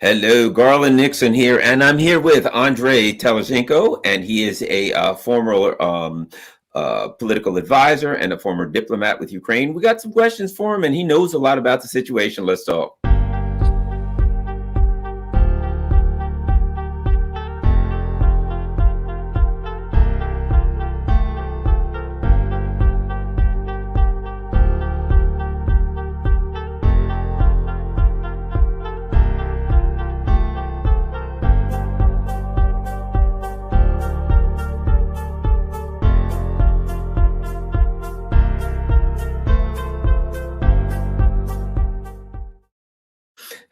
Hello, Garland Nixon here, and I'm here with Andrii Telizhenko, and he is a former political advisor and a former diplomat with Ukraine. We got some questions for him, and he knows a lot about the situation. Let's talk.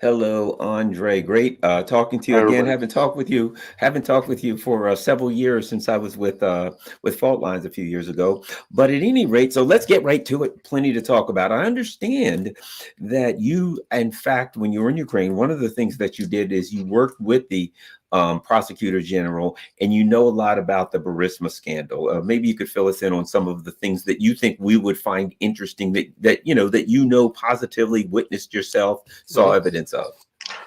Hello, Andre. Great talking to you Hi, again. everybody. Haven't talked with you for several years since I was with Fault Lines a few years ago. But at any rate, so let's get right to it. Plenty to talk about. I understand that you, in fact, when you were in Ukraine, one of the things that you did is you worked with the prosecutor general, and you know a lot about the Burisma scandal. Maybe you could fill us in on some of the things that you think we would find interesting that positively witnessed yourself, saw Mhm. evidence of.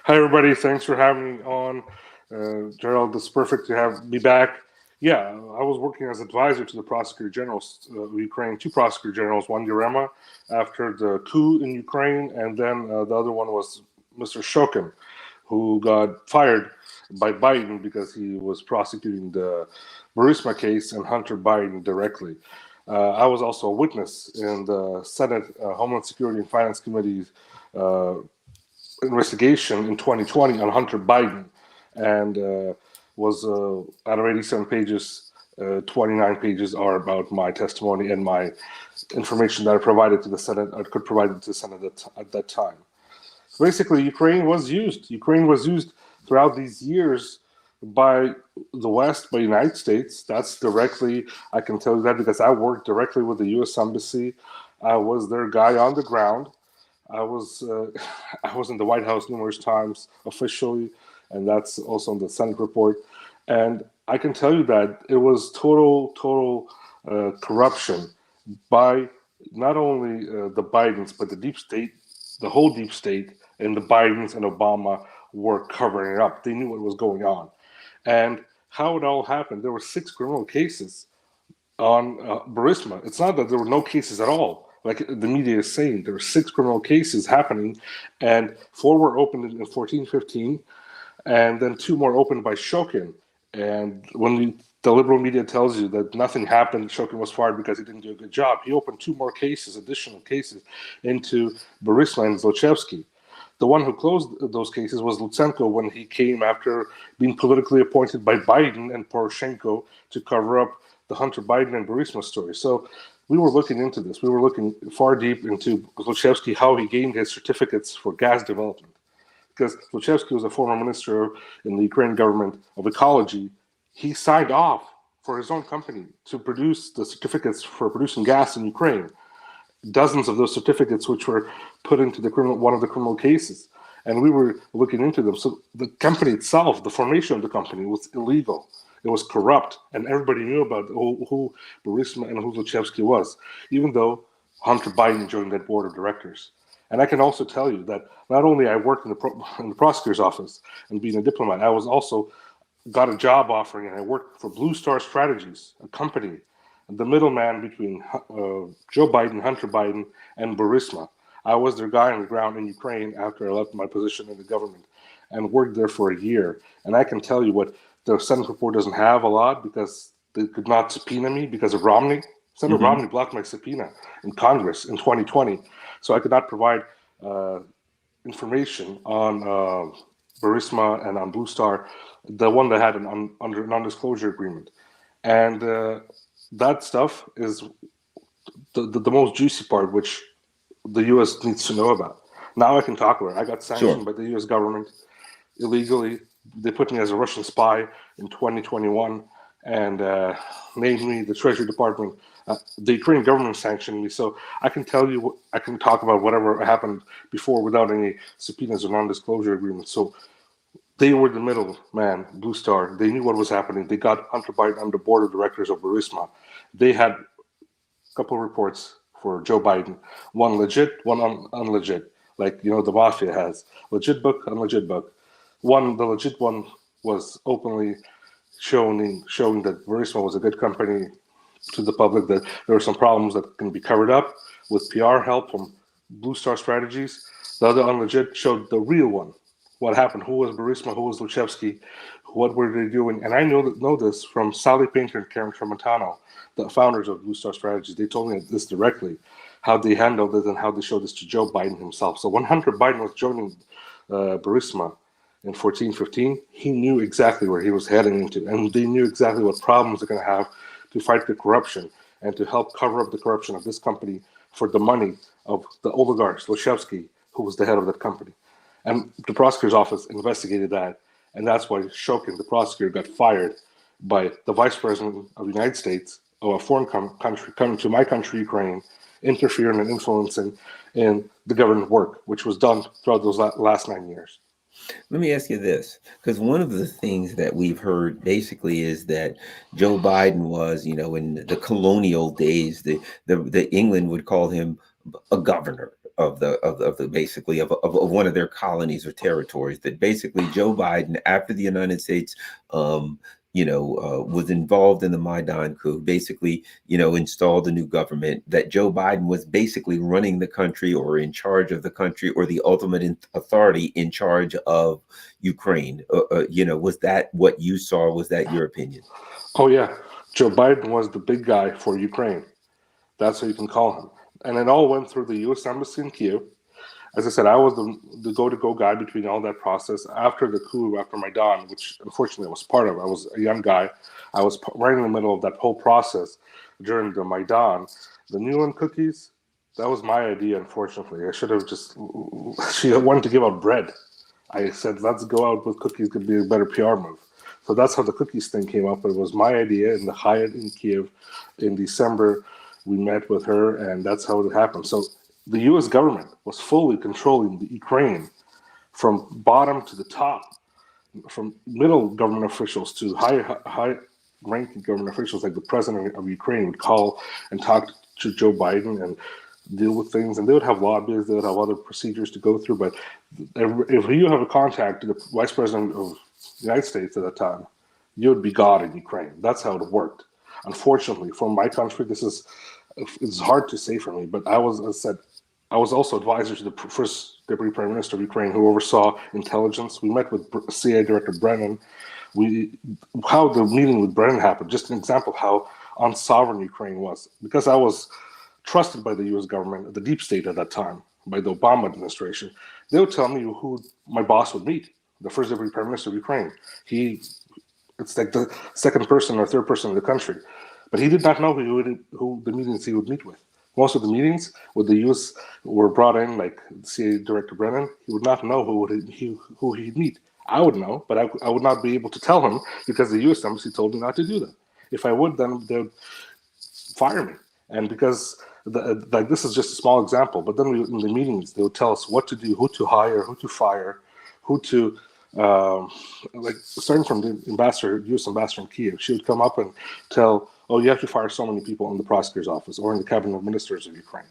Hi, everybody. Thanks for having me on. Gerald, it's perfect to have me back. Yeah, I was working as advisor to the prosecutor generals of Ukraine, two prosecutor generals, one Yerema after the coup in Ukraine, and then the other one was Mr. Shokin, who got fired by Biden because he was prosecuting the Burisma case and Hunter Biden directly. I was also a witness in the Senate Homeland Security and Finance Committee's uh, investigation in 2020 on Hunter Biden, and was out of 87 pages, 29 pages are about my testimony and my information that I provided to the Senate. I could provide it to the Senate at that time. So basically, Ukraine was used. Ukraine was used throughout these years by the West, by the United States. That's directly, I can tell you that because I worked directly with the U.S. Embassy. I was their guy on the ground. I was I was in the White House numerous times officially, and that's also in the Senate report. And I can tell you that it was total corruption by not only the Bidens but the deep state, the whole deep state, and the Bidens and Obama were covering it up. They knew what was going on, and how it all happened. There were 6 criminal cases on Burisma. It's not that there were no cases at all. Like the media is saying, there were 6 criminal cases happening, and 4 were opened in 14-15, and then 2 more opened by Shokin. And when the liberal media tells you that nothing happened, Shokin was fired because he didn't do a good job, he opened 2 more cases, additional cases, into Burisma and Zlochevsky. The one who closed those cases was Lutsenko when he came after being politically appointed by Biden and Poroshenko to cover up the Hunter Biden and Burisma story. So we were looking into this. We were looking far deep into Zlochevsky, how he gained his certificates for gas development. Because Zlochevsky was a former minister in the Ukrainian government of ecology. He signed off for his own company to produce the certificates for producing gas in Ukraine. Dozens of those certificates, which were put into one of the criminal cases, and we were looking into them. So the company itself, the formation of the company, was illegal. It was corrupt, and everybody knew about who Burisma and who Zlochevsky was, even though Hunter Biden joined that board of directors. And I can also tell you that not only I worked in the prosecutor's office and being a diplomat, I was also got a job offering, and I worked for Blue Star Strategies, a company, the middleman between Joe Biden, Hunter Biden, and Burisma. I was their guy on the ground in Ukraine after I left my position in the government and worked there for a year. And I can tell you what the Senate report doesn't have a lot because they could not subpoena me because of Romney. Senator Mm-hmm. Romney blocked my subpoena in Congress in 2020. So I could not provide information on Burisma and on Blue Star, the one that had under non-disclosure agreement. And that stuff is the most juicy part, which the U.S. needs to know about. Now I can talk about it. I got sanctioned by the U.S. government illegally. They put me as a Russian spy in 2021 and made me the Treasury Department. The Ukrainian government sanctioned me, so I can tell you, I can talk about whatever happened before without any subpoenas or non-disclosure agreements. So they were the middleman, Blue Star. They knew what was happening. They got Hunter Biden on the board of directors of Burisma. They had a couple of reports for Joe Biden, one legit, one unlegit, like the mafia has legit book, unlegit book. One, the legit one, was openly showing that Burisma was a good company to the public, that there were some problems that can be covered up with PR help from Blue Star Strategies. The other unlegit showed the real one. What happened? Who was Burisma? Who was Luchevsky? What were they doing? And I know this from Sally Painter and Karen Tramontano, the founders of Blue Star Strategies. They told me this directly, how they handled it and how they showed this to Joe Biden himself. So when Hunter Biden was joining Burisma in 14-15, he knew exactly where he was heading into, and they knew exactly what problems they're going to have to fight the corruption and to help cover up the corruption of this company for the money of the oligarchs, Luchevsky, who was the head of that company. And the prosecutor's office investigated that, and that's why Shokin, the prosecutor, got fired by the vice president of the United States, of a foreign country, coming to my country, Ukraine, interfering and influencing in the government work, which was done throughout those last 9 years. Let me ask you this, because one of the things that we've heard basically is that Joe Biden was, in the colonial days, the England would call him a governor of the basically of one of their colonies or territories. That basically Joe Biden, after the United States, was involved in the Maidan coup, basically, installed a new government, that Joe Biden was basically running the country or in charge of the country or the ultimate authority in charge of Ukraine. Was that what you saw? Was that your opinion? Oh, yeah. Joe Biden was the big guy for Ukraine. That's what you can call him. And it all went through the U.S. Embassy in Kiev. As I said, I was the go-to-go guy between all that process. After the coup, after Maidan, which unfortunately I was part of, I was a young guy. I was right in the middle of that whole process during the Maidan. The Newland cookies, that was my idea, unfortunately. I should have she wanted to give out bread. I said, let's go out with cookies, could be a better PR move. So that's how the cookies thing came up. It was my idea in the Hyatt in Kiev in December. We met with her, and that's how it happened. So the U.S. government was fully controlling the Ukraine from bottom to the top, from middle government officials to high-ranking government officials, like the president of Ukraine would call and talk to Joe Biden and deal with things, and they would have lobbyists, they would have other procedures to go through. But if you have a contact to the vice president of the United States at that time, you would be God in Ukraine. That's how it worked. Unfortunately, for my country, it's hard to say for me, but I was also advisor to the first deputy prime minister of Ukraine, who oversaw intelligence. We met with CIA director Brennan. How the meeting with Brennan happened, just an example of how unsovereign Ukraine was. Because I was trusted by the U.S. government, the deep state at that time, by the Obama administration, they would tell me who my boss would meet, the first deputy prime minister of Ukraine. It's like the second person or third person in the country. But he did not know who the meetings he would meet with. Most of the meetings with the U.S. were brought in, like CIA Director Brennan. He would not know who he'd meet. I would know, but I would not be able to tell him because the U.S. Embassy told me not to do that. If I would, then they would fire me. And because this is just a small example, but then in the meetings they would tell us what to do, who to hire, who to fire, who to starting from the U.S. ambassador in Kiev. She would come up and tell, oh, you have to fire so many people in the prosecutor's office or in the cabinet of ministers of Ukraine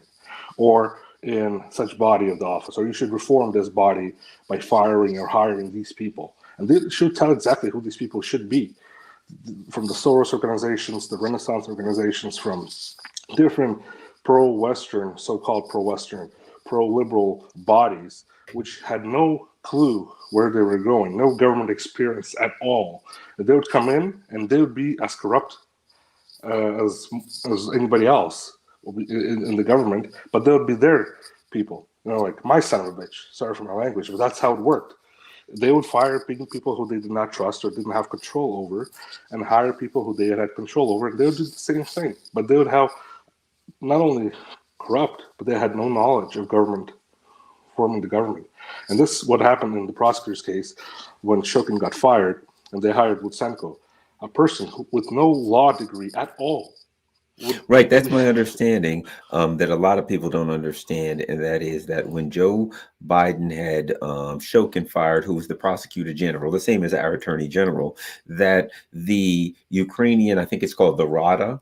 or in such body of the office, or you should reform this body by firing or hiring these people. And they should tell exactly who these people should be, from the Soros organizations, the Renaissance organizations, from different pro-Western, so-called pro-Western, pro-liberal bodies, which had no clue where they were going, no government experience at all. They would come in and they would be as corrupt as anybody else in the government, but they would be their people, like my son of a bitch. Sorry for my language, but that's how it worked. They would fire people who they did not trust or didn't have control over, and hire people who they had control over. And they would do the same thing, but they would have not only corrupt, but they had no knowledge of government, forming the government. And this is what happened in the prosecutor's case when Shokin got fired and they hired Lutsenko, a person with no law degree at all. Right, that's my understanding, that a lot of people don't understand, and that is that when Joe Biden had Shokin fired, who was the prosecutor general, the same as our attorney general, that the Ukrainian, I think it's called the Rada,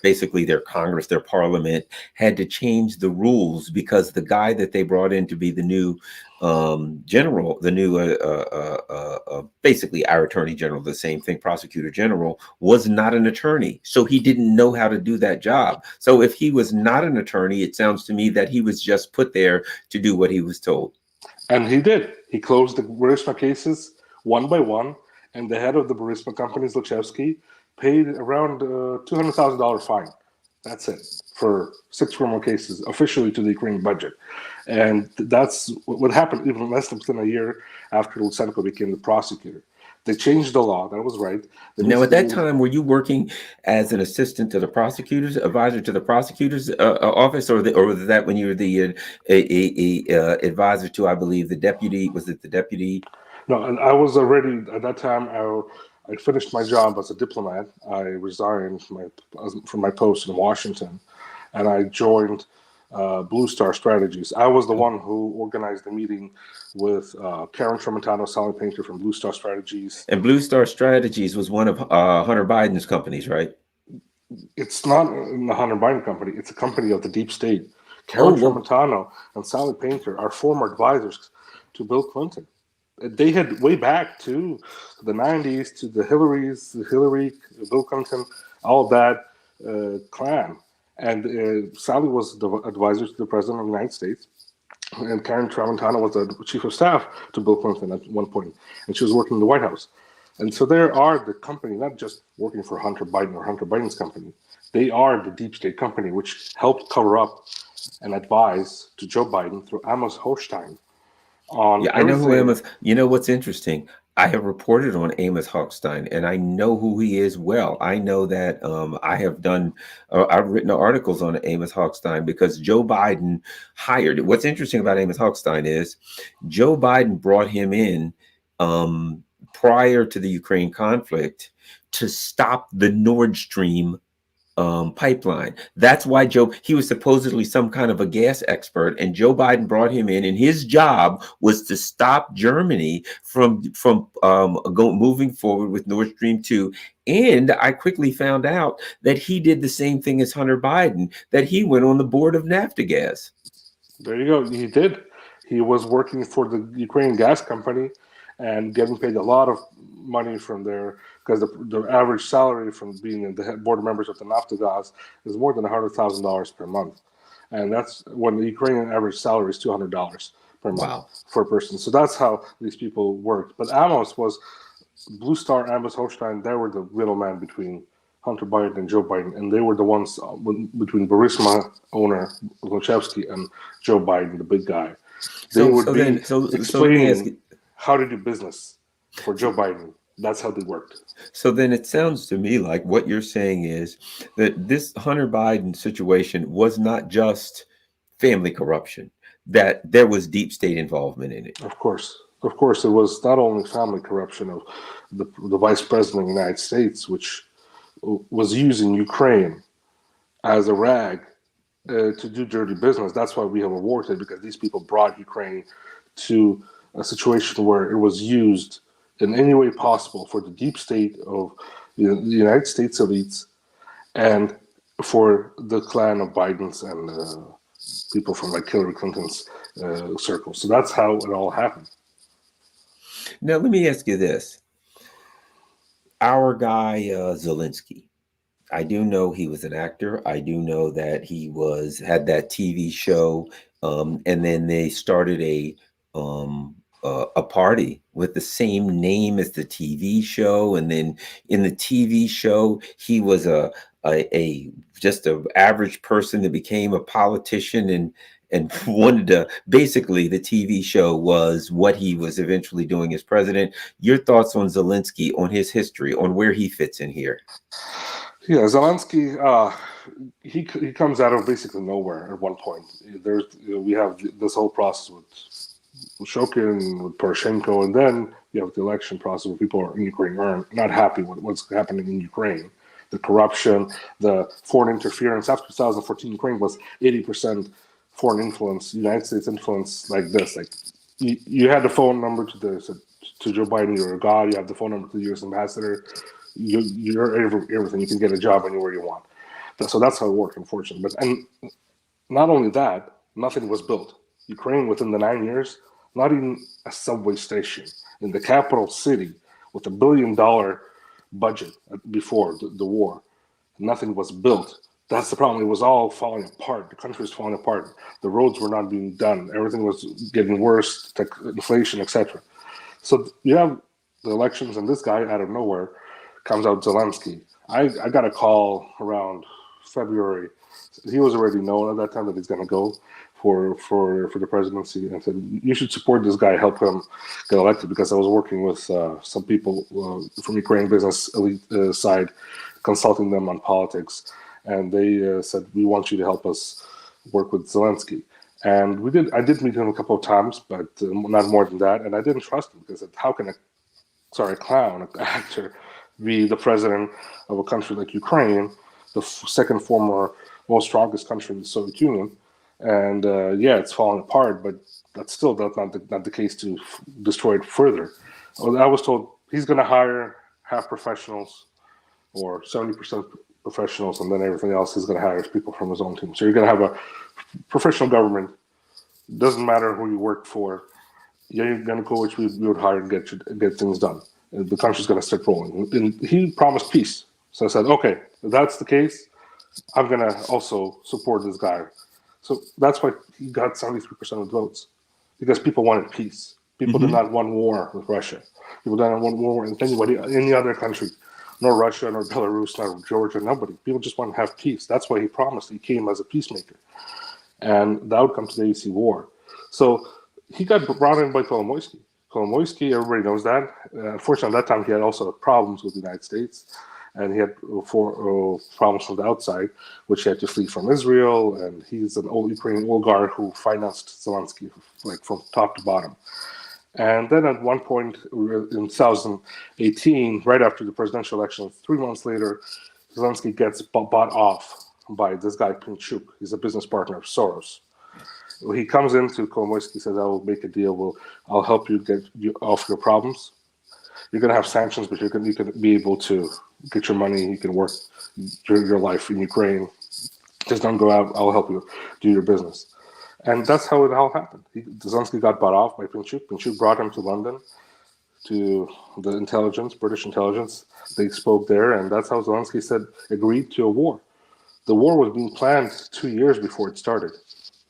basically their Congress, their parliament, had to change the rules because the guy that they brought in to be the new general, the new basically our attorney general, the same thing, prosecutor general, was not an attorney, so he didn't know how to do that job. So if he was not an attorney, it sounds to me that he was just put there to do what he was told. And he did. He closed the Burisma cases one by one, and the head of the Burisma company, Zelensky, paid around $200,000 fine. That's it for 6 criminal cases officially to the Ukrainian budget. And that's what happened even less than a year after Telizhenko became the prosecutor. They changed the law. That was right. Now, at that time, were you working as an assistant to the prosecutor's advisor to the prosecutor's office, or was that when you were the advisor to, I believe, the deputy? Was it the deputy? No, and I was already at that time. I finished my job as a diplomat. I resigned from my post in Washington, and I joined Blue Star Strategies. I was the one who organized the meeting with Karen Tramontano, Sally Painter from Blue Star Strategies. And Blue Star Strategies was one of Hunter Biden's companies, right? It's not the Hunter Biden company. It's a company of the deep state. Karen Tramontano and Sally Painter are former advisors to Bill Clinton. They had way back to the 90s, to the Hillary, Bill Clinton, all that clan. And Sally was the advisor to the president of the United States. And Karen Tramontano was the chief of staff to Bill Clinton at one point. And she was working in the White House. And so there are the company, not just working for Hunter Biden or Hunter Biden's company. They are the deep state company, which helped cover up and advise to Joe Biden through Amos Hochstein. I know who Amos. You know what's interesting? I have reported on Amos Hochstein, and I know who he is well. I know that I've written articles on Amos Hochstein because Joe Biden hired. What's interesting about Amos Hochstein is Joe Biden brought him in prior to the Ukraine conflict to stop the Nord Stream pipeline. That's why he was supposedly some kind of a gas expert, and Joe Biden brought him in, and his job was to stop Germany from moving forward with Nord Stream 2. And I quickly found out that he did the same thing as Hunter Biden, that he went on the board of Naftogaz. There you go. He did. He was working for the Ukrainian gas company and getting paid a lot of money from there, because the average salary from being in the board members of the Naftogaz is more than $100,000 per month. And that's when the Ukrainian average salary is $200 per month for a person. So that's how these people worked. But Amos was Blue Star, Amos Hochstein. They were the middleman between Hunter Biden and Joe Biden. And they were the ones between Burisma owner Zelensky and Joe Biden, the big guy. They explaining how to do business for Joe Biden. That's how they worked. So then it sounds to me like what you're saying is that this Hunter Biden situation was not just family corruption, that there was deep state involvement in it. Of course, it was not only family corruption of the vice president of the United States, which was using Ukraine as a rag to do dirty business. That's why we have a war today, because these people brought Ukraine to a situation where it was used in any way possible for the deep state of the United States elites and for the clan of Biden's and people from like Hillary Clinton's circle. So that's how it all happened. Now, let me ask you this. Our guy, Zelensky, I do know he was an actor. I do know that he had that TV show, and then they started a party with the same name as the TV show, and then in the TV show he was just an average person that became a politician and wanted to, basically the TV show was what he was eventually doing as president. Your thoughts on Zelensky, on his history, on where he fits in here? Yeah, Zelensky, he comes out of basically nowhere at one point. We have this whole process with Shokin, with Poroshenko, and then you have the election process where people in Ukraine are not happy with what's happening in Ukraine. The corruption, the foreign interference. After 2014, Ukraine was 80% foreign influence, United States influence, like this. Like you had the phone number to Joe Biden, you're a god. You have the phone number to the U.S. ambassador. You're everything. You can get a job anywhere you want. So that's how it worked, unfortunately. And not only that, nothing was built. Ukraine, within the 9 years, not even a subway station in the capital city with $1 billion budget before the war. Nothing was built. That's the problem. It was all falling apart. The country was falling apart. The roads were not being done. Everything was getting worse, inflation, etc. So you have the elections, and this guy out of nowhere comes out, Zelensky. I got a call around February. He was already known at that time that he's going to go for the presidency, and said, you should support this guy, help him get elected, because I was working with some people from Ukraine business elite side, consulting them on politics, and they said, we want you to help us work with Zelensky. And we did. I did meet him a couple of times, but not more than that. And I didn't trust him because how can a clown, an actor, be the president of a country like Ukraine, the second former most strongest country in the Soviet Union? And yeah, it's falling apart, but that's not the case to destroy it further. I was told he's going to hire half professionals or 70% professionals, and then everything else he's going to hire people from his own team. So you're going to have a professional government. Doesn't matter who you work for. You're going to go which we would hire and get things done. And the country's going to start rolling. And he promised peace. So I said, okay, if that's the case, I'm going to also support this guy. So that's why he got 73% of the votes, because people wanted peace. People did not want war with Russia. People did not want war with any other country. Nor Russia, nor Belarus, nor Georgia, nobody. People just want to have peace. That's why he promised. He came as a peacemaker. And the outcome today is war. So he got brought in by Kolomoisky. Kolomoisky, everybody knows that. Unfortunately, at that time, he had also problems with the United States. And he had problems from the outside, which he had to flee from Israel. And he's an old Ukrainian oligarch who financed Zelensky, like from top to bottom. And then at one point in 2018, right after the presidential election, 3 months later, Zelensky gets bought off by this guy, Pinchuk. He's a business partner of Soros. He comes into Kolomoisky, says, I will make a deal. I'll help you get you off your problems. You're going to have sanctions, but you can be able to get your money. You can work your life in Ukraine. Just don't go out. I'll help you do your business. And that's how it all happened. Zelensky got bought off by Pinchuk. Pinchuk brought him to London, to the intelligence, British intelligence. They spoke there, and that's how Zelensky agreed to a war. The war was being planned 2 years before it started.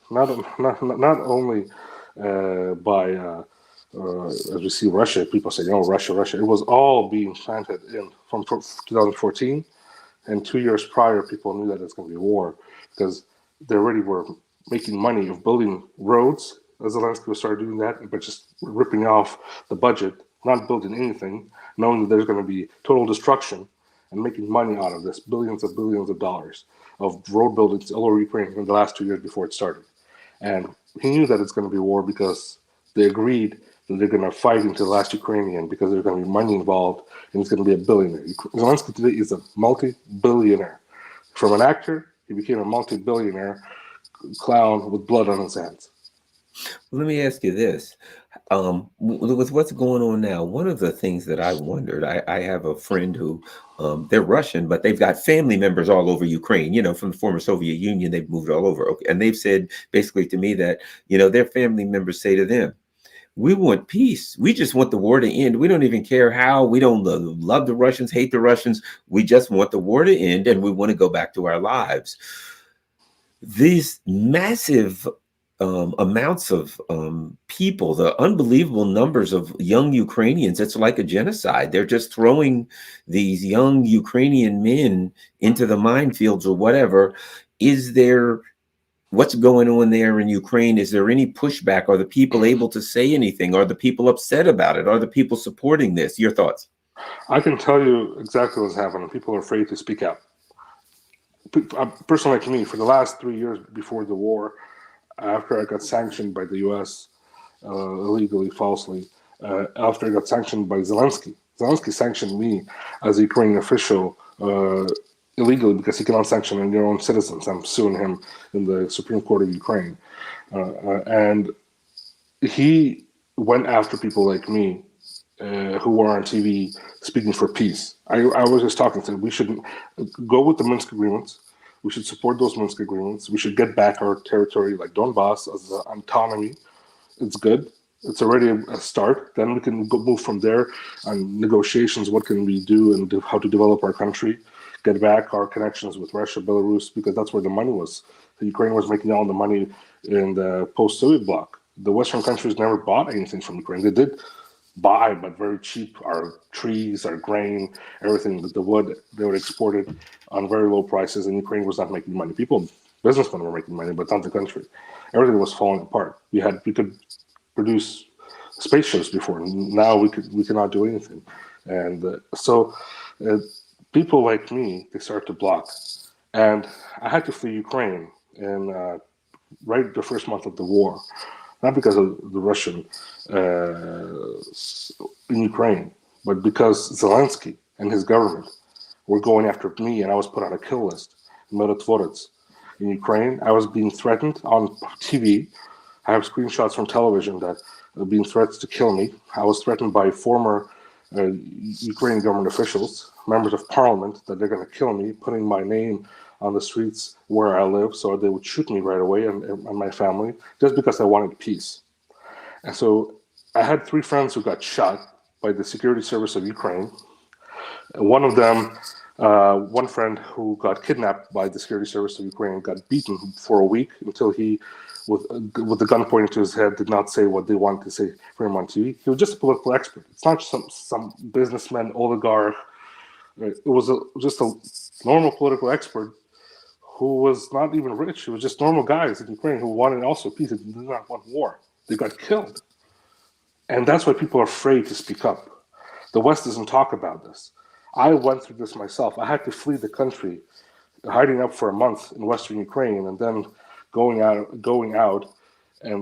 Not only by, as we see Russia, people say, Russia. It was all being planted from 2014. And 2 years prior, people knew that it's going to be a war, because they already were making money of building roads, as Zelensky started doing that, but just ripping off the budget, not building anything, knowing that there's going to be total destruction, and making money out of this, billions of dollars of road buildings all over Ukraine in the last 2 years before it started. And he knew that it's going to be war, because they agreed that they're going to fight until the last Ukrainian, because there's going to be money involved, and he's going to be a billionaire. Zelensky today is a multi-billionaire. From an actor, he became a multi-billionaire clown with blood on his hands. Let me ask you this. With what's going on now, one of the things that I wondered, I have a friend who, they're Russian, but they've got family members all over Ukraine, from the former Soviet Union. They've moved all over. Okay. And they've said basically to me that, their family members say to them, we want peace. We just want the war to end. We don't even care how. We don't love the Russians, hate the Russians. We just want the war to end, and we want to go back to our lives. These massive amounts of people, the unbelievable numbers of young Ukrainians, it's like a genocide. They're just throwing these young Ukrainian men into the minefields or whatever. What's going on there in Ukraine? Is there any pushback? Are the people able to say anything? Are the people upset about it? Are the people supporting this? Your thoughts? I can tell you exactly what's happening. People are afraid to speak out. Personally, like me, for the last 3 years before the war, after I got sanctioned by the U.S. Illegally, falsely, after I got sanctioned by Zelensky sanctioned me as a Ukrainian official illegally, because he cannot sanction your own citizens. I'm suing him in the Supreme Court of Ukraine. And he went after people like me who were on TV speaking for peace. I was just talking to him. We should go with the Minsk agreements. We should support those Minsk agreements. We should get back our territory like Donbass as an autonomy. It's good. it's already a start. Then we can move from there on negotiations. What can we do and how to develop our country, get back our connections with Russia, Belarus, because that's where the money was. The Ukraine was making all the money in the post-Soviet bloc. The Western countries never bought anything from Ukraine. They did buy, but very cheap, our trees, our grain, everything, the wood, they were exported on very low prices, and Ukraine was not making money. People, businessmen were making money, but not the country. Everything was falling apart. We could produce spaceships before. Now we cannot do anything, and uh, people like me, they start to block, and I had to flee Ukraine in right the first month of the war, not because of the Russian in Ukraine, but because Zelensky and his government were going after me, and I was put on a kill list in Mirotvorets in Ukraine. I was being threatened on TV. I have screenshots from television that being threats to kill me. I was threatened by former Ukrainian government officials, members of parliament, that they're going to kill me, putting my name on the streets where I live, so they would shoot me right away and my family, just because I wanted peace. And so I had 3 friends who got shot by the security service of Ukraine. One of them, one friend who got kidnapped by the security service of Ukraine, got beaten for a week until he, with the gun pointing to his head, did not say what they wanted to say for him on TV. He was just a political expert. It's not some businessman, oligarch. It was just a normal political expert who was not even rich. It was just normal guys in Ukraine who wanted also peace. They did not want war. They got killed. And that's why people are afraid to speak up. The West doesn't talk about this. I went through this myself. I had to flee the country, hiding up for a month in Western Ukraine, and then going out and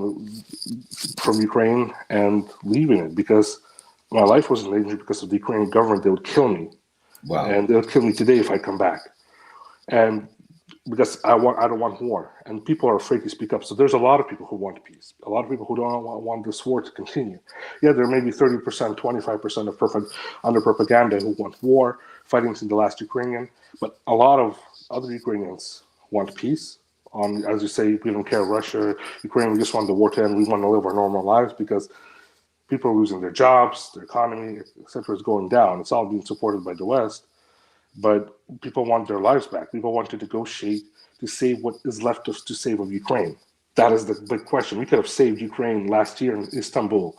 from Ukraine and leaving it because my life was in danger because of the Ukrainian government. They would kill me. Wow. And they would kill me today if I come back. And because I don't want war, and people are afraid to speak up. So there's a lot of people who want peace, a lot of people who don't want this war to continue. Yeah, there may be 30%, 25% of under propaganda who want war, fighting to the last Ukrainian, but a lot of other Ukrainians want peace. As you say, we don't care Russia, Ukraine, we just want the war to end. We want to live our normal lives because people are losing their jobs, their economy, etc. is going down. It's all being supported by the West. But people want their lives back. People want to negotiate to save what is left to save of Ukraine. That is the big question. We could have saved Ukraine last year in Istanbul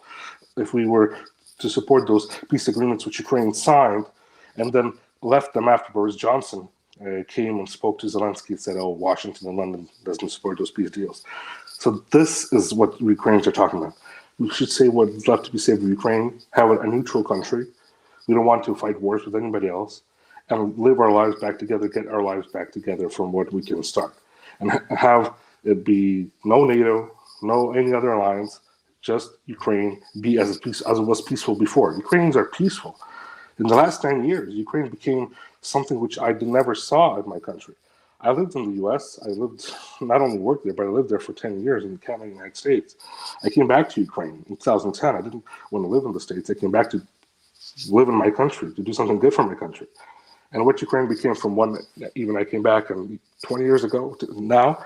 if we were to support those peace agreements which Ukraine signed and then left them after Boris Johnson came and spoke to Zelensky and said, oh, Washington and London doesn't support those peace deals. So this is what Ukrainians are talking about. We should say what is left to be saved of Ukraine, have a neutral country. We don't want to fight wars with anybody else. And live our lives back together, get our lives back together from what we can start. And have it be no NATO, no any other alliance, just Ukraine be as it was peaceful before. Ukrainians are peaceful. In the last 9 years, Ukraine became something which I never saw in my country. I lived in the US. I not only worked there, but I lived there for 10 years in Canada and the United States. I came back to Ukraine in 2010. I didn't want to live in the States. I came back to live in my country, to do something good for my country. And what Ukraine became from even I came back and 20 years ago to now,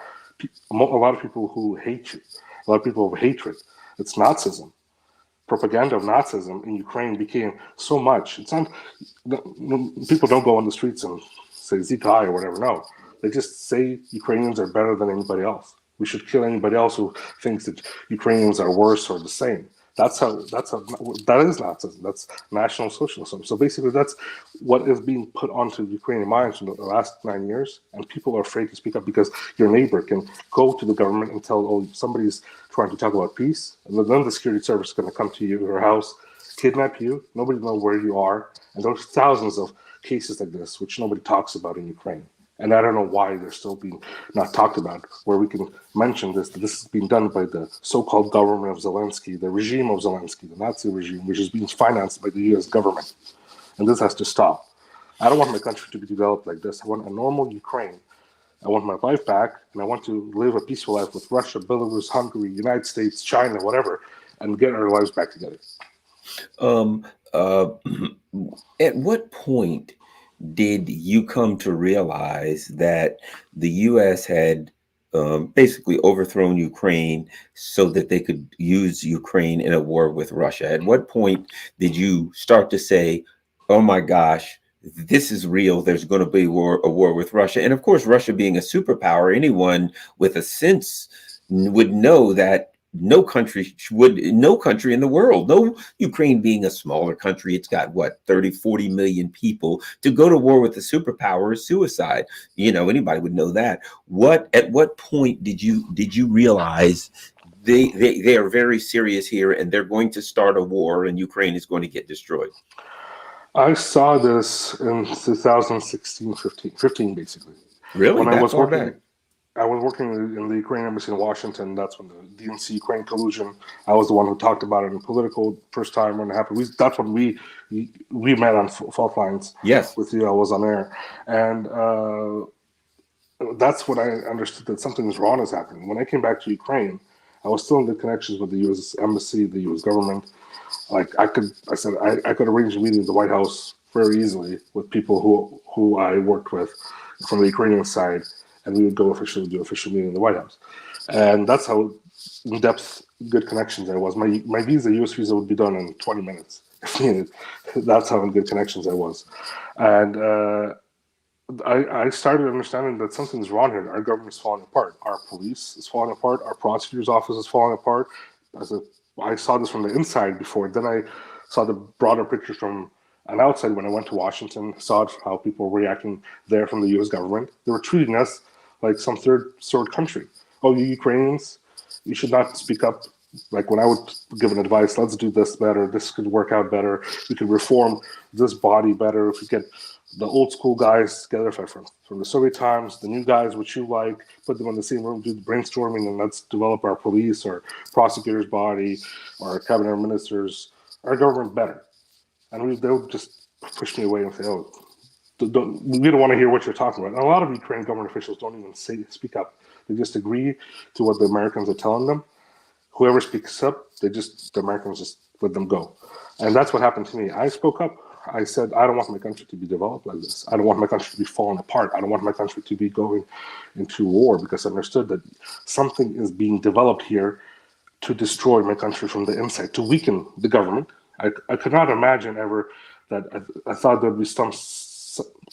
a lot of people who hate you, a lot of people of hatred. It's Nazism. Propaganda of Nazism in Ukraine became so much. It's not, people don't go on the streets and say Zika or whatever. No, they just say Ukrainians are better than anybody else. We should kill anybody else who thinks that Ukrainians are worse or the same. That is Nazism. That's National Socialism. So basically, that's what is being put onto Ukrainian minds in the last 9 years, and people are afraid to speak up because your neighbor can go to the government and tell, oh, somebody's trying to talk about peace, and then the security service is going to come to your house, kidnap you. Nobody knows where you are, and there's thousands of cases like this which nobody talks about in Ukraine. And I don't know why they're still being not talked about, where we can mention this, that this is being done by the so-called government of Zelensky, the regime of Zelensky, the Nazi regime, which is being financed by the US government. And this has to stop. I don't want my country to be developed like this. I want a normal Ukraine. I want my life back, and I want to live a peaceful life with Russia, Belarus, Hungary, United States, China, whatever, and get our lives back together. At what point did you come to realize that the U.S. had basically overthrown Ukraine so that they could use Ukraine in a war with Russia. At what point did you start to say, "Oh my gosh, this is real. There's going to be a war with Russia"? And of course, Russia being a superpower, anyone with a sense would know that no country in the world, no Ukraine being a smaller country, it's got what, 30, 40 million people, to go to war with a superpower is suicide. Anybody would know that. At what point did you realize they are very serious here and they're going to start a war and Ukraine is going to get destroyed? I saw this in 2016, 15 basically. Really? When I That was far working, back? I was working in the Ukraine embassy in Washington. That's when the DNC Ukraine collusion. I was the one who talked about it in political first time when it happened. That's when we met on fault lines. Yes. With you. I was on air, and that's when I understood that something was wrong is happening. When I came back to Ukraine, I was still in good connections with the U.S. embassy, the U.S. government. Like I could arrange a meeting at the White House very easily with people who I worked with from the Ukrainian side, and we would do official meeting in the White House. And that's how in depth good connections I was. My visa, U.S. visa, would be done in 20 minutes if needed. That's how in good connections I was, and I started understanding that something's wrong here. Our government is falling apart. Our police is falling apart. Our prosecutor's office is falling apart. I saw this from the inside before. Then I saw the broader picture from an outside when I went to Washington, saw how people were reacting there from the U.S. government. They were treating us like some third country. Oh, you Ukrainians, you should not speak up. Like when I would give an advice, let's do this better. This could work out better. We could reform this body better if we get the old school guys together from the Soviet times, the new guys, which you like, put them in the same room, do the brainstorming, and let's develop our police or prosecutor's body or cabinet ministers, our government better. And they would just push me away and say, "Oh, we don't want to hear what you're talking about." And a lot of Ukrainian government officials don't even speak up. They just agree to what the Americans are telling them. Whoever speaks up, the Americans just let them go. And that's what happened to me. I spoke up. I said, I don't want my country to be developed like this. I don't want my country to be falling apart. I don't want my country to be going into war, because I understood that something is being developed here to destroy my country from the inside, to weaken the government. I could not imagine ever that I thought there'd be some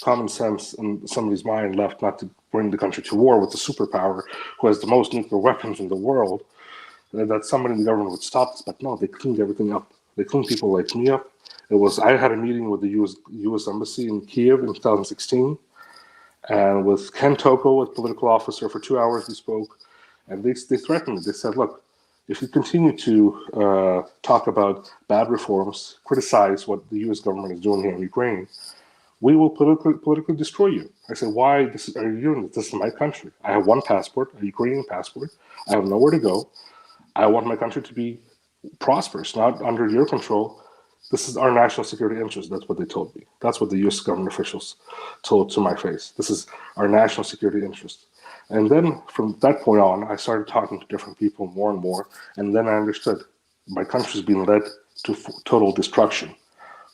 common sense in somebody's mind left not to bring the country to war with the superpower who has the most nuclear weapons in the world, that somebody in the government would stop this. But no, they cleaned everything up. They cleaned people like me up. I had a meeting with the U.S. Embassy in Kiev in 2016, and with Ken Toko, a political officer, for 2 hours we spoke, and they threatened me. They said, "Look, if you continue to talk about bad reforms, criticize what the U.S. government is doing here in Ukraine, we will politically destroy you." I said, "Why are you doing this? This is my country. I have one passport, a Ukrainian passport. I have nowhere to go. I want my country to be prosperous, not under your control. This is our national security interest." That's what they told me. That's what the U.S. government officials told to my face. This is our national security interest. And then from that point on, I started talking to different people more and more. And then I understood my country's being led to total destruction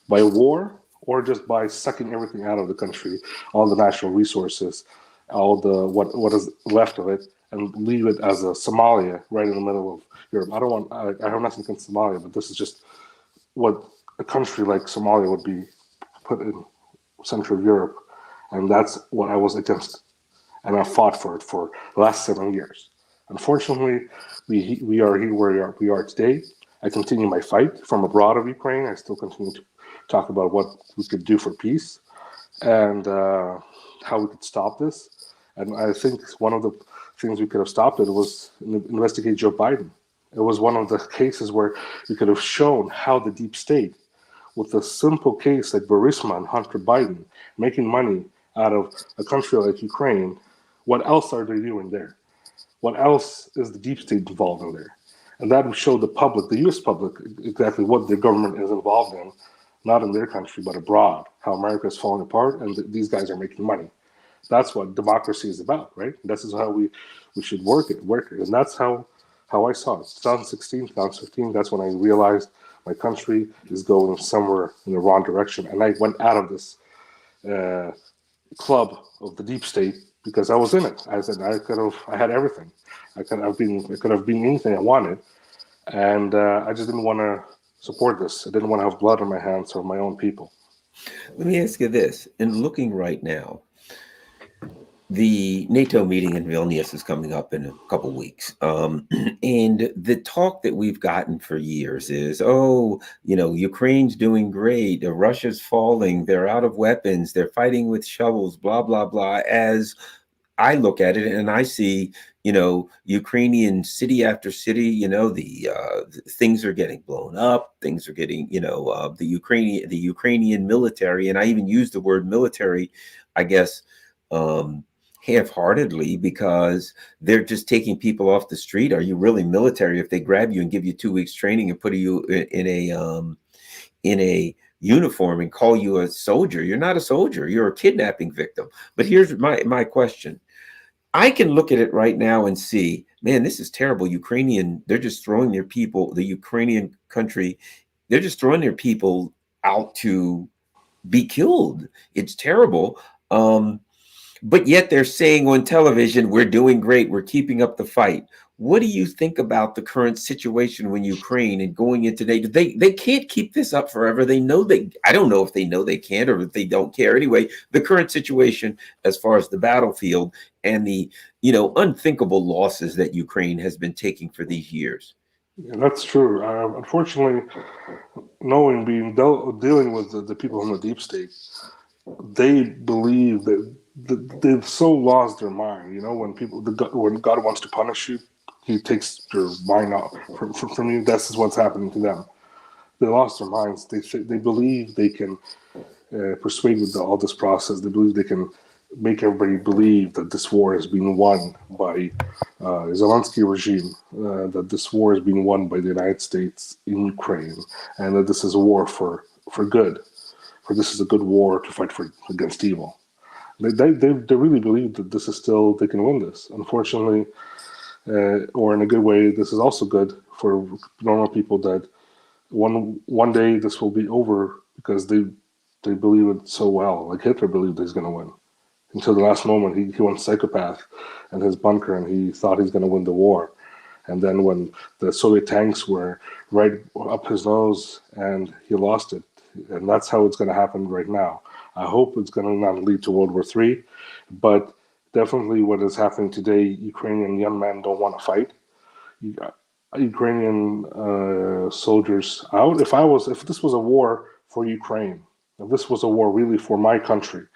by war, or just by sucking everything out of the country, all the natural resources, all the what is left of it, and leave it as a Somalia right in the middle of Europe. I have nothing against Somalia, but this is just what a country like Somalia would be put in Central Europe, and that's what I was against, and I fought for it for the last 7 years. Unfortunately, we are here where we are today. I continue my fight from abroad of Ukraine. I still continue to talk about what we could do for peace and how we could stop this. And I think one of the things we could have stopped it was investigate Joe Biden. It was one of the cases where we could have shown how the deep state, with a simple case like Burisma and Hunter Biden, making money out of a country like Ukraine, what else are they doing there? What else is the deep state involved in there? And that would show the public, the US public, exactly what their government is involved in, not in their country, but abroad, how America is falling apart and these guys are making money. That's what democracy is about, right? This is how we should work it. And that's how I saw it. 2016, 2015, that's when I realized my country is going somewhere in the wrong direction. And I went out of this club of the deep state because I was in it. I said I had everything. I could have been anything I wanted, and I just didn't want to support this. I didn't want to have blood on my hands or my own people. Let me ask you this. In looking right now, the NATO meeting in Vilnius is coming up in a couple weeks. And the talk that we've gotten for years is, oh, Ukraine's doing great. Russia's falling. They're out of weapons. They're fighting with shovels, blah, blah, blah. As I look at it and I see, Ukrainian city after city, the things are getting blown up. Things are getting, the Ukrainian military, and I even use the word military, I guess, half-heartedly, because they're just taking people off the street. Are you really military if they grab you and give you 2 weeks training and put you in a uniform and call you a soldier? You're not a soldier. You're a kidnapping victim. But here's my question. I can look at it right now and see, man, this is terrible. They're just throwing their people, the Ukrainian country, they're just throwing their people out to be killed. It's terrible. But yet they're saying on television, we're doing great. We're keeping up the fight. What do you think about the current situation in Ukraine and going into NATO? They can't keep this up forever. I don't know if they know they can't or if they don't care. Anyway, the current situation as far as the battlefield and the, unthinkable losses that Ukraine has been taking for these years. Yeah, that's true. Unfortunately, dealing with the people in the deep state, they believe that they've so lost their mind. When God wants to punish you, He takes your mind out from you. That's what's happening to them. They lost their minds. They believe they can persuade with all this process. They believe they can make everybody believe that this war has been won by Zelensky regime, that this war has been won by the United States in Ukraine, and that this is a war for good. For this is a good war to fight against evil. They really believe that this is still, they can win this. Unfortunately, or in a good way, this is also good for normal people that one day this will be over because they believe it so well. Like Hitler believed he's going to win. Until the last moment, he went psychopath in his bunker and he thought he's going to win the war. And then when the Soviet tanks were right up his nose and he lost it. And that's how it's going to happen right now. I hope it's going to not lead to World War III, but definitely what is happening today, Ukrainian young men don't want to fight. Ukrainian soldiers out. If this was a war for Ukraine, if this was a war really for my country,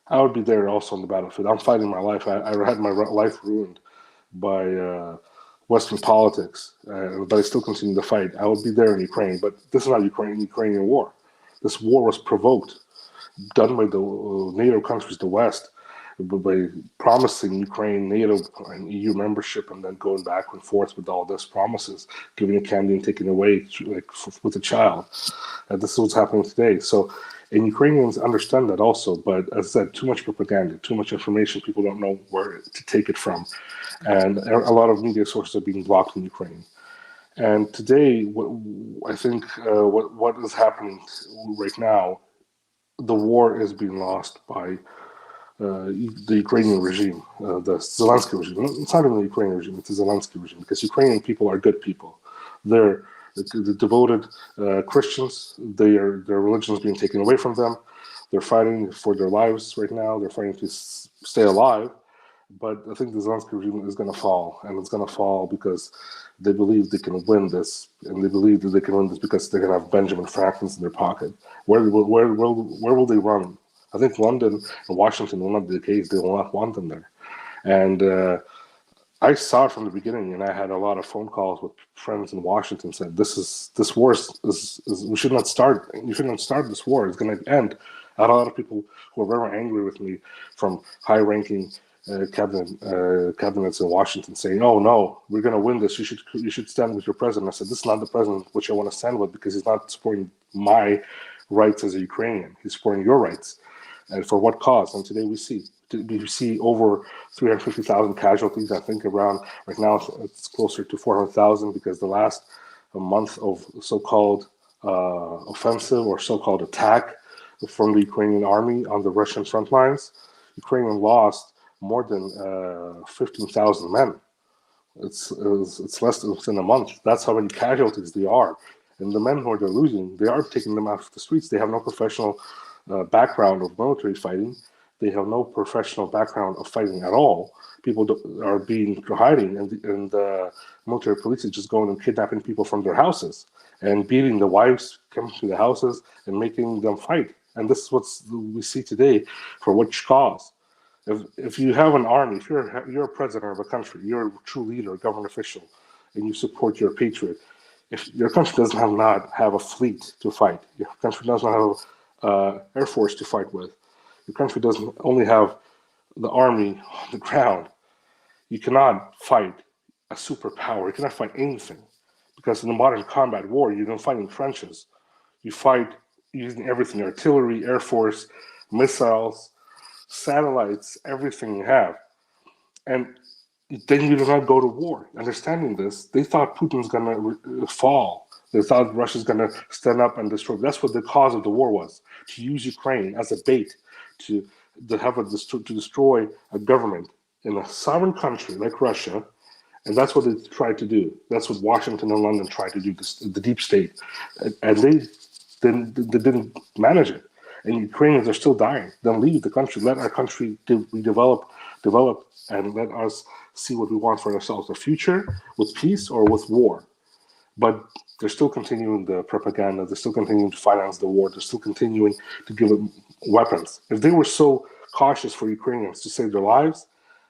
I would be there also on the battlefield. I'm fighting my life. I had my life ruined by Western politics, but I still continue to fight. I would be there in Ukraine, but this is not Ukrainian war. This war was provoked, done by the NATO countries, the West, by promising Ukraine NATO and EU membership, and then going back and forth with all these promises, giving a candy and taking away, like with a child. This is what's happening today. So, and Ukrainians understand that also, but as I said, too much propaganda, too much information. People don't know where to take it from, and a lot of media sources are being blocked in Ukraine. And today, I think what is happening right now, the war is being lost by the Ukrainian regime, the Zelensky regime. It's not even the Ukrainian regime, it's the Zelensky regime, because Ukrainian people are good people. They're devoted Christians. Their religion is being taken away from them. They're fighting for their lives right now. They're fighting to stay alive. But I think the Zelensky regime is going to fall, and it's going to fall because they believe they can win this, and they believe that they can win this because they're going to have Benjamin Franklins in their pocket. Where will they run? I think London and Washington will not be the case. They will not want them there. And I saw it from the beginning, and I had a lot of phone calls with friends in Washington saying, "This war is we should not start. You should not start this war. It's going to end." I had a lot of people who were very angry with me from high-ranking cabinets in Washington saying, "Oh no, we're going to win this. You should stand with your president." I said, "This is not the president which I want to stand with because he's not supporting my rights as a Ukrainian. He's supporting your rights, and for what cause?" And today we see over 350,000 casualties. I think around right now it's closer to 400,000 because the last month of so-called offensive or so-called attack from the Ukrainian army on the Russian front lines, Ukraine lost more than 15,000 men. It's less than within a month. That's how many casualties they are. And the men who they're losing, they are taking them off the streets. They have no professional background of military fighting. They have no professional background of fighting at all. People are being hiding, and the military police is just going and kidnapping people from their houses and beating the wives, coming to the houses and making them fight. And this is what we see today. For which cause? If you have an army, if you're a president of a country, you're a true leader, a government official, and you support your patriot. If your country does not have a fleet to fight, your country does not have air force to fight with, your country doesn't only have the army on the ground, you cannot fight a superpower. You cannot fight anything, because in the modern combat war, you don't fight in trenches. You fight using everything: artillery, air force, missiles, satellites, everything you have. And then you do not go to war. Understanding this, they thought Putin's going to fall. They thought Russia's going to stand up and destroy. That's what the cause of the war was: to use Ukraine as a bait to destroy a government in a sovereign country like Russia. And that's what they tried to do. That's what Washington and London tried to do, the deep state. And they didn't manage it. And Ukrainians are still dying. Then leave the country. Let our country develop, and let us see what we want for ourselves: a future with peace or with war. But they're still continuing the propaganda. They're still continuing to finance the war. They're still continuing to give them weapons. If they were so cautious for Ukrainians to save their lives,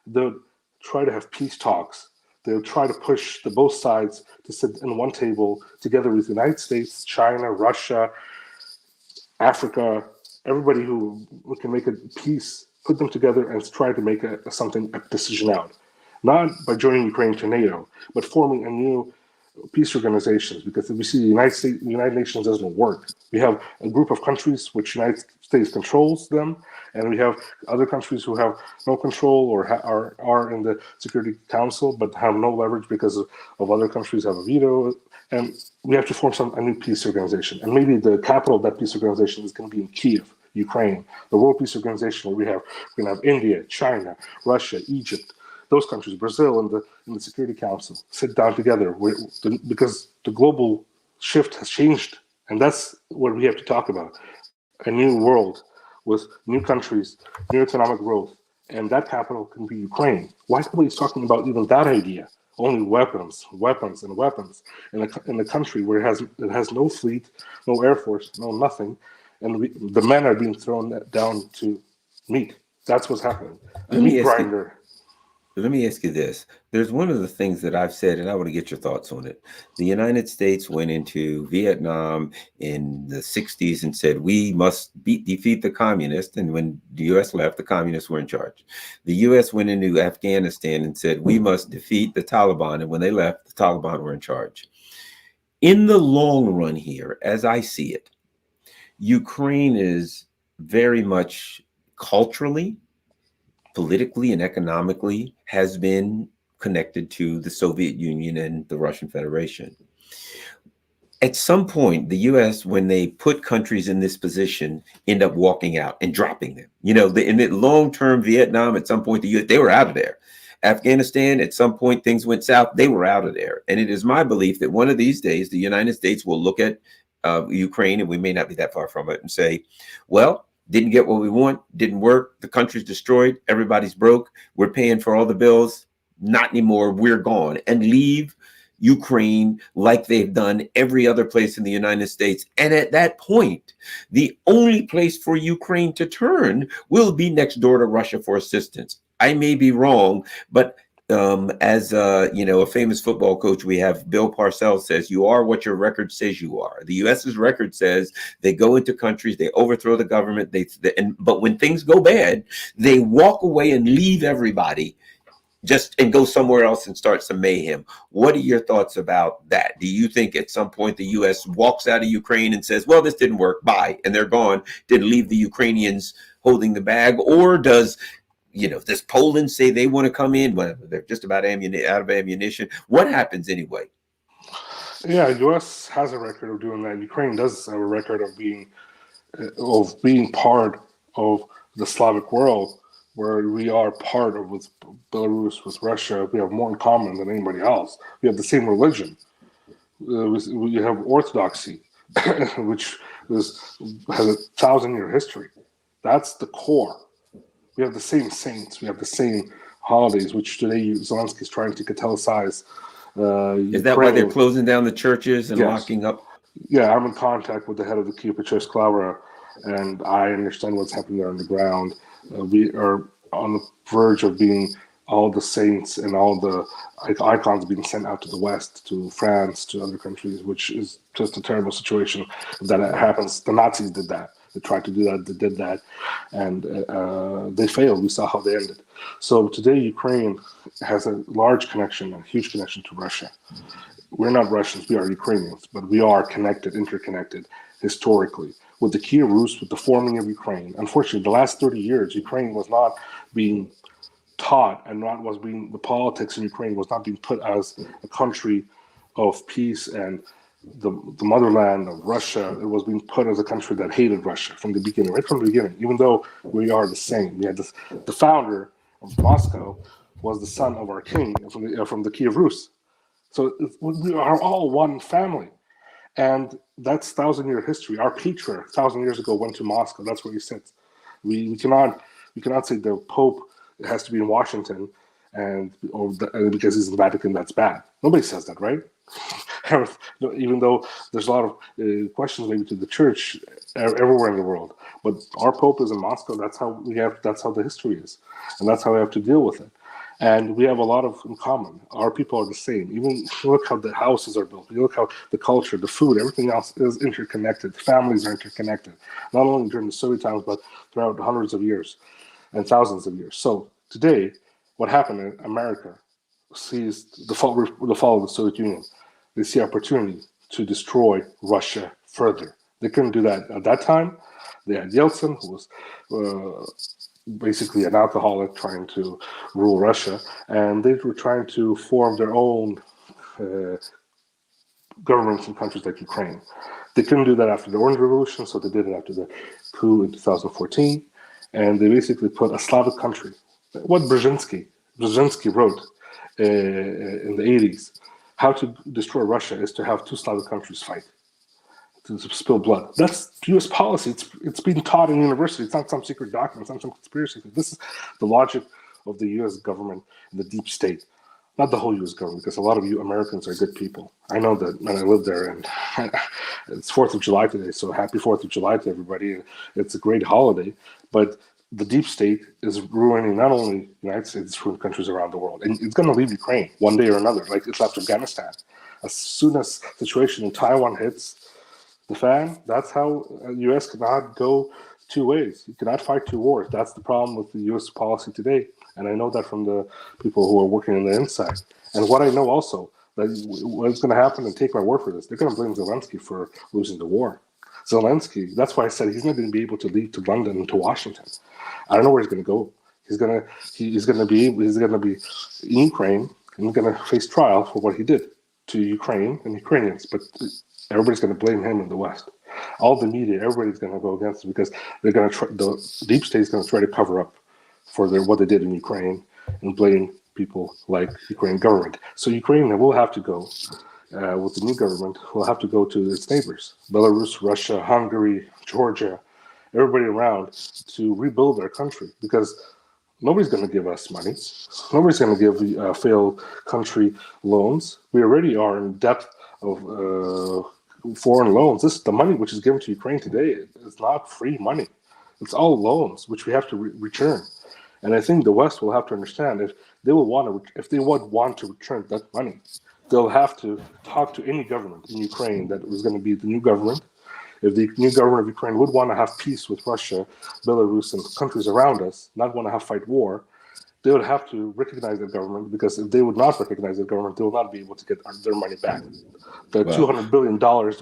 they would try to have peace talks. They would try to push both sides to sit in one table together with the United States, China, Russia, Africa, everybody who can make a peace, put them together and try to make a decision out. Not by joining Ukraine to NATO, but forming a new peace organizations. Because if we see the United Nations doesn't work. We have a group of countries which United States controls them, and we have other countries who have no control or are in the Security Council but have no leverage because of other countries have a veto. And we have to form a new peace organization. And maybe the capital of that peace organization is going to be in Kiev, Ukraine. The World Peace Organization, where we're going to have India, China, Russia, Egypt, those countries, Brazil, in the Security Council, sit down together because the global shift has changed. And that's what we have to talk about: a new world with new countries, new economic growth. And that capital can be Ukraine. Why nobody's talking about even that idea? Only weapons, weapons, and weapons in a country where it has no fleet, no air force, no nothing, and the men are being thrown down to meat. That's what's happening. A meat grinder. Let me ask you this. There's one of the things that I've said, and I want to get your thoughts on it. The United States went into Vietnam in the 60s and said, we must defeat the communists. And when the U.S. left, the communists were in charge. The U.S. went into Afghanistan and said, we must defeat the Taliban. And when they left, the Taliban were in charge. In the long run here, as I see it, Ukraine is very much culturally, politically, and economically has been connected to the Soviet Union and the Russian Federation. At some point, the U.S., when they put countries in this position, end up walking out and dropping them. You know, in the long-term Vietnam, at some point, the U.S., they were out of there. Afghanistan, at some point, things went south. They were out of there. And it is my belief that one of these days, the United States will look at Ukraine, and we may not be that far from it, and say, well, didn't get what we want, didn't work, the country's destroyed, everybody's broke, we're paying for all the bills, not anymore, we're gone, and leave Ukraine like they've done every other place in the United States. And at that point, the only place for Ukraine to turn will be next door to Russia for assistance. I may be wrong, but as a famous football coach we have, Bill Parcells, says, you are what your record says you are. The U.S.'s record says they go into countries, they overthrow the government, but when things go bad, they walk away and leave everybody and go somewhere else and start some mayhem. What are your thoughts about that? Do you think at some point the U.S. walks out of Ukraine and says, well, this didn't work, bye, and they're gone, didn't leave the Ukrainians holding the bag? Or does Poland say they want to come in? Well, they're just about out of ammunition. What happens anyway? Yeah, U.S. has a record of doing that. Ukraine does have a record of being part of the Slavic world, where we are part of with Belarus, with Russia. We have more in common than anybody else. We have the same religion. We have Orthodoxy, which has a 1,000-year history. That's the core. We have the same saints. We have the same holidays, which today Zelensky is trying to catalyze. Is that why they're closing down the churches and locking up? Yeah, I'm in contact with the head of the Kiev Clavra, and I understand what's happening there on the ground. We are on the verge of being all the saints and all the icons being sent out to the West, to France, to other countries, which is just a terrible situation. If that happens, the Nazis did that. They tried to do that, they did that, and they failed. We saw how they ended. So today, Ukraine has a large connection, a huge connection to Russia. We're not Russians, we are Ukrainians, but we are connected, interconnected historically with the Kiev Rus, with the forming of Ukraine. Unfortunately, the last 30 years, Ukraine was not being taught, and the politics in Ukraine was not being put as a country of peace and the motherland of Russia. It was being put as a country that hated Russia from the beginning, right from the beginning, even though we are the same. We had the founder of Moscow was the son of our king from the Kiev Rus. So we are all one family. And that's 1,000-year history. Our patriarch 1,000 years ago went to Moscow. That's where he sits. We cannot say the Pope has to be in Washington because he's in the Vatican, that's bad. Nobody says that, right? Even though there's a lot of questions maybe to the church everywhere in the world. But our Pope is in Moscow. That's how the history is. And that's how we have to deal with it. And we have a lot in common. Our people are the same. Even look how the houses are built. You look how the culture, the food, everything else is interconnected. The families are interconnected, not only during the Soviet times, but throughout hundreds of years and thousands of years. So today, what happened in America sees the fall of the Soviet Union. They see opportunity to destroy Russia further. They couldn't do that at that time. They had Yeltsin, who was basically an alcoholic trying to rule Russia, and they were trying to form their own governments in countries like Ukraine. They couldn't do that after the Orange Revolution, so they did it after the coup in 2014, and they basically put a Slavic country. What Brzezinski wrote in the 80s, how to destroy Russia is to have two Slavic countries fight, to spill blood. That's U.S. policy. It's being taught in university. It's not some secret document. It's not some conspiracy. This is the logic of the U.S. government and the deep state. Not the whole U.S. government, because a lot of you Americans are good people. I know that, and I live there, and it's 4th of July today, so happy 4th of July to everybody. It's a great holiday, but the deep state is ruining not only the United States, it's ruining countries around the world. And it's going to leave Ukraine one day or another, like it's left Afghanistan. As soon as the situation in Taiwan hits the fan, that's how the U.S. cannot go two ways. You cannot fight two wars. That's the problem with the U.S. policy today. And I know that from the people who are working on the inside. And what I know also, that what's going to happen, and take my word for this, they're going to blame Zelensky for losing the war. Zelensky, that's why I said he's not going to be able to leave to London and to Washington. I don't know where he's going to go. He's going to be in Ukraine, and he's going to face trial for what he did to Ukraine and Ukrainians. But everybody's going to blame him in the West. All the media, everybody's going to go against him because they're going to try. The deep state is going to try to cover up for what they did in Ukraine and blame people like Ukrainian government. So Ukraine will have to go with the new government. Will have to go to its neighbors: Belarus, Russia, Hungary, Georgia, everybody around, to rebuild their country, because nobody's going to give us money. Nobody's going to give a failed country loans. We already are in depth of foreign loans. This is the money which is given to Ukraine today. It's not free money. It's all loans which we have to return. And I think the West will have to understand, if they would want to return that money, they'll have to talk to any government in Ukraine that is going to be the new government. If the new government of Ukraine would want to have peace with Russia, Belarus, and countries around us, not want to have fight war, they would have to recognize the government, because if they would not recognize the government, they will not be able to get their money back. The $200 billion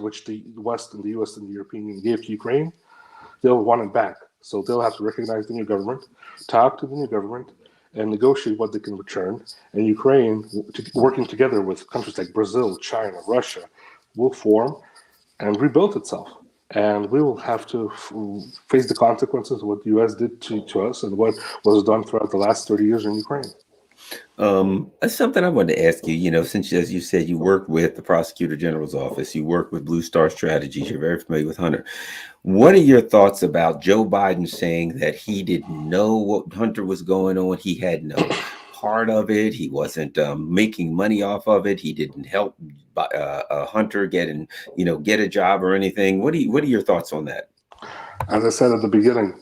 which the West and the US and the European Union gave to Ukraine, they'll want it back. So they'll have to recognize the new government, talk to the new government, and negotiate what they can return. And Ukraine, working together with countries like Brazil, China, Russia, will form and rebuild itself. and we will have to face the consequences of what the U.S. did to us and what was done throughout the last 30 years in Ukraine. That's something I wanted to ask you. Since, as you said, you work with the Prosecutor General's office, you work with Blue Star Strategies, you're very familiar with Hunter. What are your thoughts about Joe Biden saying that he didn't know what Hunter was going on? He had no part of it. He wasn't making money off of it. He didn't help Hunter get a job or anything. What are your thoughts on that? As I said at the beginning,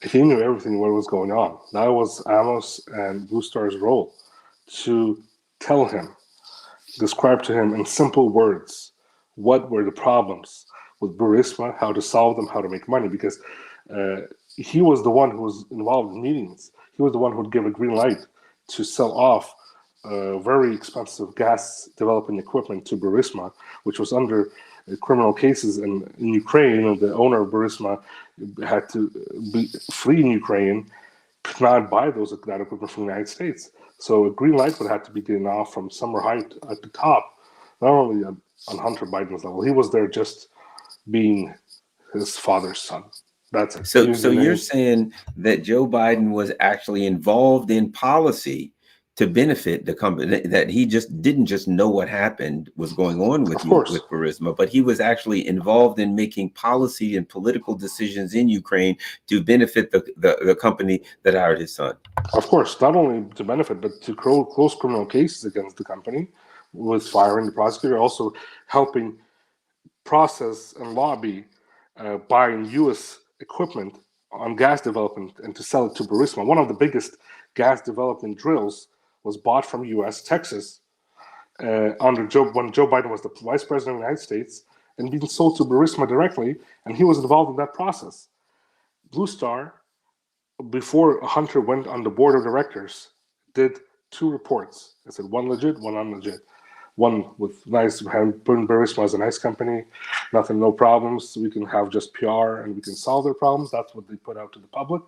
he knew everything what was going on. That was Amos and Blue Star's role to tell him, describe to him in simple words what were the problems with Burisma, how to solve them, how to make money, because he was the one who was involved in meetings. He was the one who would give a green light to sell off very expensive gas developing equipment to Burisma, which was under criminal cases in Ukraine. And the owner of Burisma had to flee in Ukraine, could not buy that equipment from the United States. So a green light would have to be given off from somewhere high at the top, not only on Hunter Biden's level. He was there just being his father's son. That's it. So you're saying that Joe Biden was actually involved in policy to benefit the company, that he just didn't just know what happened was going on with Burisma, but he was actually involved in making policy and political decisions in Ukraine to benefit the company that hired his son. Of course, not only to benefit, but to close criminal cases against the company with firing the prosecutor, also helping process and lobby buying U.S. equipment on gas development and to sell it to Burisma. One of the biggest gas development drills was bought from U.S. Texas when Joe Biden was the vice president of the United States, and being sold to Burisma directly, and he was involved in that process. Blue Star, before Hunter went on the board of directors, did 2 reports. I said one legit, one unlegit. One with nice, Burisma is a nice company, nothing, no problems. We can have just PR and we can solve their problems. That's what they put out to the public.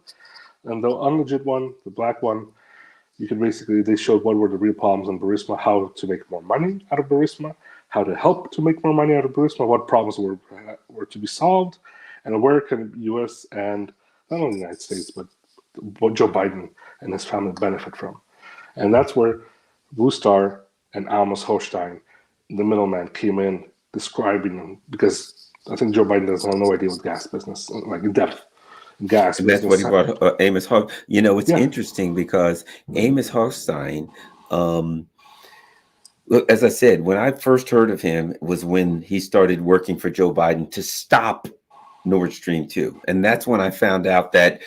And the unlegit one, the black one, they showed what were the real problems in Burisma, how to make more money out of Burisma, how to help to make more money out of Burisma, what problems were to be solved, and where can U.S. and not only the United States, but what Joe Biden and his family benefit from. And that's where Blue Star and Amos Hochstein, the middleman, came in describing them, because I think Joe Biden doesn't have no idea what gas business, like in depth. Gas. And that's what he brought Amos Hochstein. It's interesting because Amos Hochstein, look, as I said, when I first heard of him was when he started working for Joe Biden to stop Nord Stream 2. And that's when I found out that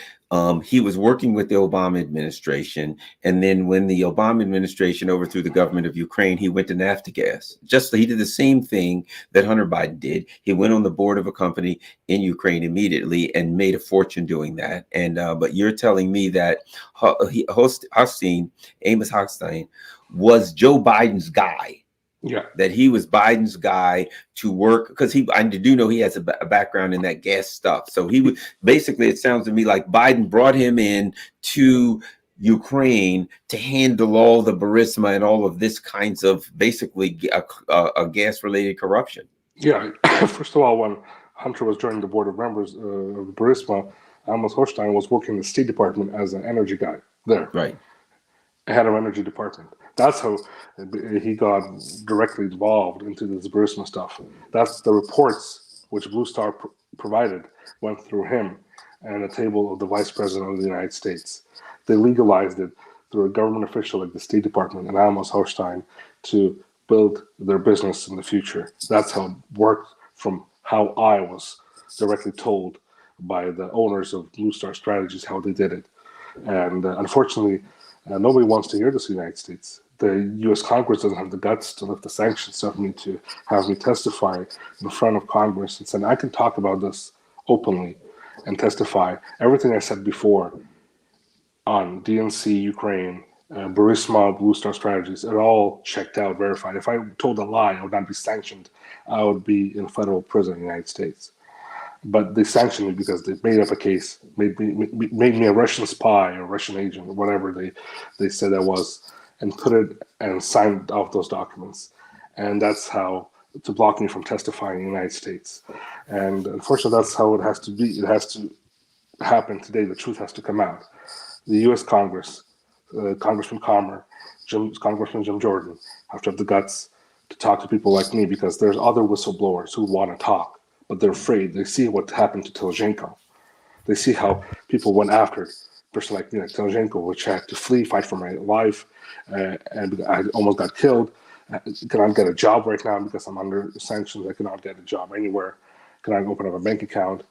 he was working with the Obama administration. And then when the Obama administration overthrew the government of Ukraine, he went to Naftogaz. He did the same thing that Hunter Biden did. He went on the board of a company in Ukraine immediately and made a fortune doing that. And but you're telling me that Amos Hochstein was Joe Biden's guy. Yeah, that he was Biden's guy to work, because I do know he has a background in that gas stuff. So he would basically, it sounds to me like Biden brought him in to Ukraine to handle all the Burisma and all of this kinds of basically a gas related corruption. Yeah, first of all, when Hunter was joining the board of members of Burisma, Amos Hochstein was working in the State Department as an energy guy there. Right. Head of energy department. That's how he got directly involved into this Burisma stuff. That's the reports which Blue Star provided went through him and a table of the vice president of the United States. They legalized it through a government official like the State Department and Amos Hochstein to build their business in the future. That's how it worked, from how I was directly told by the owners of Blue Star Strategies how they did it. And unfortunately, nobody wants to hear this in the United States. The U.S. Congress doesn't have the guts to lift the sanctions of me, to have me testify in front of Congress and say, I can talk about this openly and testify. Everything I said before on DNC, Ukraine, Burisma, Blue Star Strategies, it all checked out, verified. If I told a lie, I would not be sanctioned. I would be in federal prison in the United States. But they sanctioned me because they made up a case, made me a Russian spy or Russian agent or whatever they said I was, and put it and signed off those documents. And that's how to block me from testifying in the United States. And unfortunately, that's how it has to be. It has to happen today. The truth has to come out. The U.S. Congress, Congressman Comer, Congressman Jim Jordan, have to have the guts to talk to people like me, because there's other whistleblowers who want to talk, but they're afraid. They see what happened to Telizhenko. They see how people went after a person like me, like Telizhenko, which had to flee, fight for my life, and I almost got killed. I cannot get a job right now because I'm under sanctions. I cannot get a job anywhere. Cannot open up a bank account,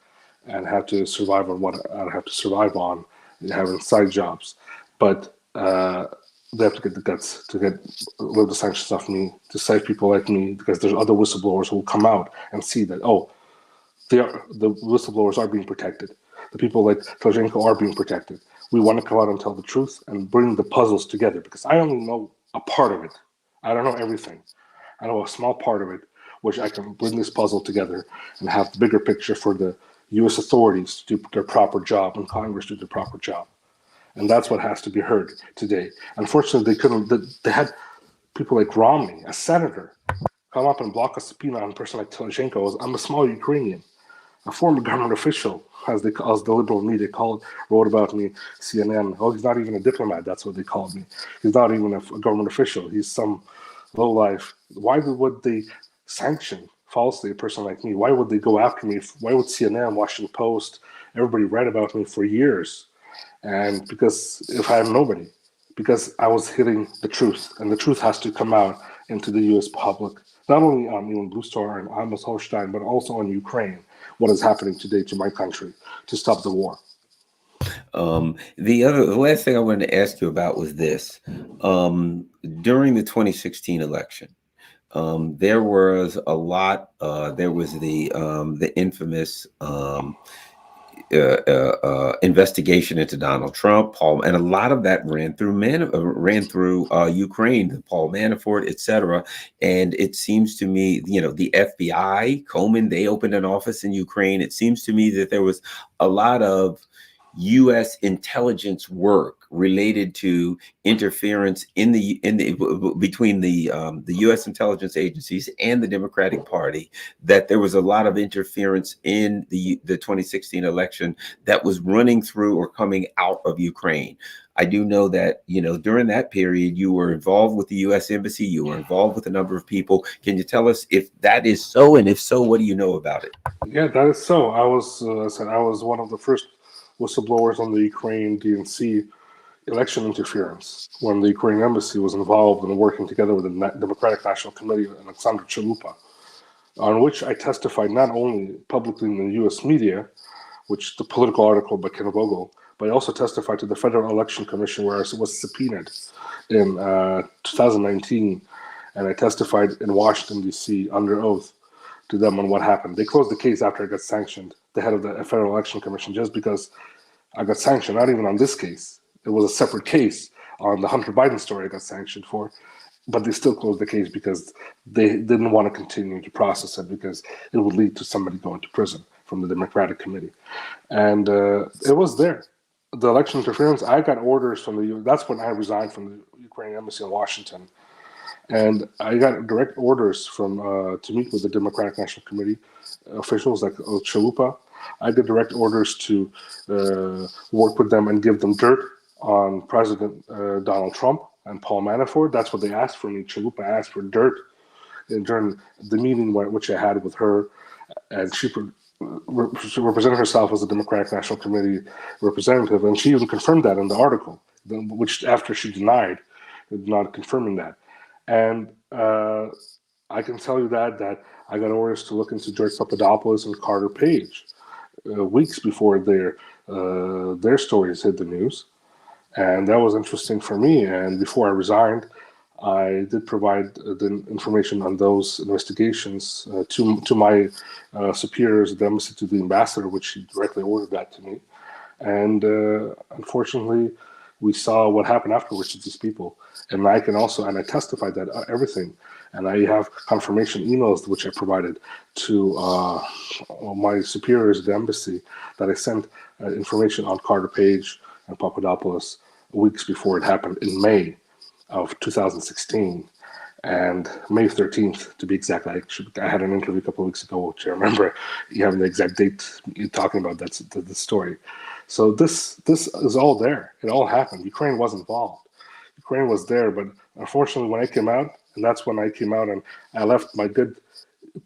and have to survive on what I have to survive on, having side jobs. But they have to get the guts to get lift the sanctions off me, to save people like me, because there's other whistleblowers who will come out and see that, oh, the whistleblowers are being protected. The people like Telizhenko are being protected. We want to come out and tell the truth and bring the puzzles together, because I only know a part of it. I don't know everything. I know a small part of it, which I can bring this puzzle together and have the bigger picture for the U.S. authorities to do their proper job and Congress to do their proper job. And that's what has to be heard today. Unfortunately, they couldn't. They had people like Romney, a senator, come up and block a subpoena on a person like Telizhenko. I'm a small Ukrainian, a former government official, as the liberal media wrote about me, CNN. Oh, he's not even a diplomat. That's what they called me. He's not even a government official. He's some lowlife. Why would they sanction falsely a person like me? Why would they go after me? Why would CNN, Washington Post, everybody write about me for years? And because if I am nobody, because I was hitting the truth, and the truth has to come out into the U.S. public, not only on Blue Star and Amos Holstein, but also on Ukraine, what is happening today to my country to stop the war. The last thing I wanted to ask you about was this. During the 2016 election, there was a lot. There was the infamous investigation into Donald Trump, and a lot of that ran through Ukraine, Paul Manafort, etc. And it seems to me, the FBI, Coleman, they opened an office in Ukraine. It seems to me that there was a lot of U.S. intelligence work related to interference between the U.S. intelligence agencies and the Democratic Party. That there was a lot of interference in the 2016 election that was running through or coming out of Ukraine. I do know that, during that period, you were involved with the U.S. Embassy. You were involved with a number of people. Can you tell us if that is so, and if so, what do you know about it? Yeah, that is so. I was one of the first whistleblowers on the Ukraine DNC election interference when the Ukrainian embassy was involved in working together with the Democratic National Committee and Alexander Chalupa, on which I testified not only publicly in the U.S. media, which the political article by Ken Vogel, but I also testified to the Federal Election Commission, where I was subpoenaed in 2019, and I testified in Washington, D.C. under oath to them on what happened. They closed the case after I got sanctioned, the head of the Federal Election Commission, just because I got sanctioned, not even on this case. It was a separate case on the Hunter Biden story I got sanctioned for, but they still closed the case because they didn't want to continue to process it, because it would lead to somebody going to prison from the Democratic Committee. And it was there. The election interference, I got orders from the U.S. That's when I resigned from the Ukrainian embassy in Washington. And I got direct orders from to meet with the Democratic National Committee officials like Chalupa. I got direct orders to work with them and give them dirt on President Donald Trump and Paul Manafort. That's what they asked for me. Chalupa asked for dirt during the meeting which I had with her, and she represented herself as a Democratic National Committee representative, and she even confirmed that in the article, which after she denied, not confirming that. And I can tell you that I got orders to look into George Papadopoulos and Carter Page weeks before their stories hit the news. And that was interesting for me. And before I resigned, I did provide the information on those investigations to my superiors at the embassy, to the ambassador, which he directly ordered that to me. And unfortunately, we saw what happened afterwards to these people. And I testified that everything. And I have confirmation emails which I provided to my superiors at the embassy, that I sent information on Carter Page and Papadopoulos weeks before it happened in May of 2016. And May 13th, to be exact, I had an interview a couple of weeks ago, which I remember you having the exact date you're talking about. That's the story. So this is all there. It all happened. Ukraine was involved. Ukraine was there, but unfortunately, when I came out, and that's when I came out, and I left my good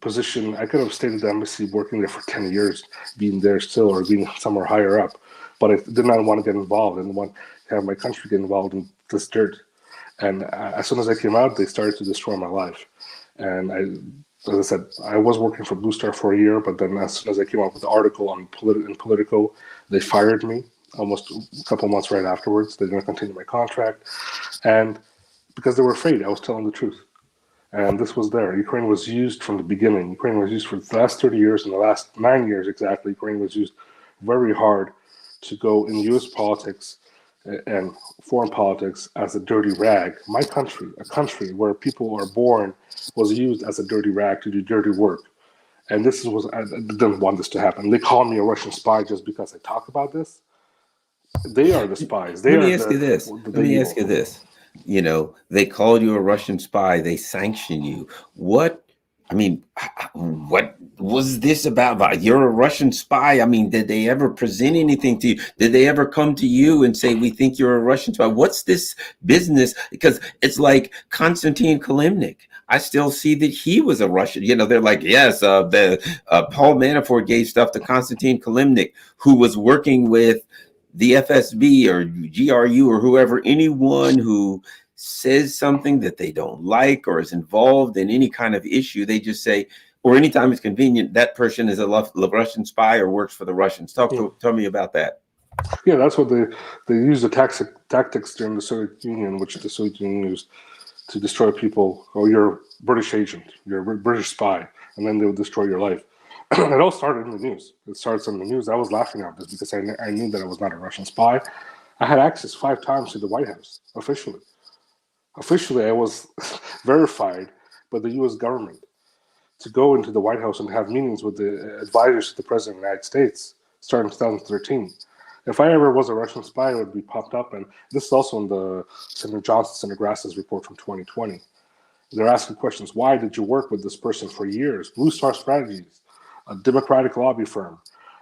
position. I could have stayed at the embassy working there for 10 years, being there still, or being somewhere higher up. But I did not want to get involved. I didn't want to have my country get involved in this dirt. And as soon as I came out, they started to destroy my life. And as I said, I was working for Blue Star for a year, but then as soon as I came out with the article on Politico, they fired me almost a couple months right afterwards. They didn't continue my contract. And because they were afraid I was telling the truth. And this was there. Ukraine was used from the beginning. Ukraine was used for the last 30 years, and the last 9 years exactly, Ukraine was used very hard to go in U.S. politics and foreign politics as a dirty rag. My country, a country where people are born, was used as a dirty rag to do dirty work. And I didn't want this to happen. They call me a Russian spy just because I talk about this. They are the spies. They Let me are ask you this. the Let me evil. ask you this. They called you a Russian spy. They sanctioned you. What was this about? You're a Russian spy. I mean, did they ever present anything to you? Did they ever come to you and say, we think you're a Russian spy? What's this business? Because it's like Konstantin Kalimnik. I still see that he was a Russian. They're like, yes, Paul Manafort gave stuff to Konstantin Kalimnik, who was working with the FSB or GRU or whoever, anyone who says something that they don't like or is involved in any kind of issue, they just say, or anytime it's convenient, that person is a Russian spy or works for the Russians. Tell me about that. Yeah, that's what they used the tactics during the Soviet Union, which the Soviet Union used to destroy people. Oh, you're a British agent, you're a British spy, and then they would destroy your life. It all started in the news. It starts in the news. I was laughing at this because I knew that I was not a Russian spy. I had access 5 times to the White House officially. Officially, I was verified by the U.S. government to go into the White House and have meetings with the advisors to the President of the United States starting 2013. If I ever was a Russian spy, it would be popped up. And this is also in the Senator Johnson, Senator Grass's report from 2020. They're asking questions. Why did you work with this person for years? Blue Star Strategies, a Democratic lobby firm,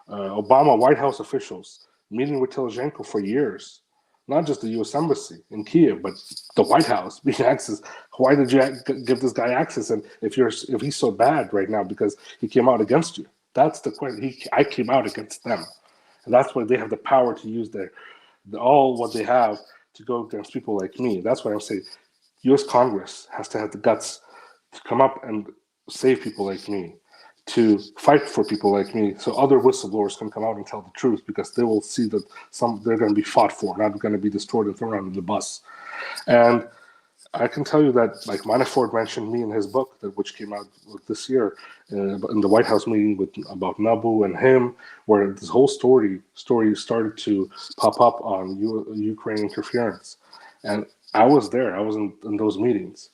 Obama White House officials, meeting with Telizhenko for years. Not just the U.S. Embassy in Kiev, but the White House being access. Why did you give this guy access? And if he's so bad right now because he came out against you, that's the question. I came out against them, and that's why they have the power to use all what they have to go against people like me. That's why I'm saying, U.S. Congress has to have the guts to come up and save people like me, to fight for people like me, so other whistleblowers can come out and tell the truth, because they will see that they're going to be fought for, not going to be destroyed and thrown under the bus. And I can tell you that, like Manafort mentioned me in his book, which came out this year, in the White House meeting about Nabu and him, where this whole story started to pop up on Ukraine interference. And I was there. I was in those meetings.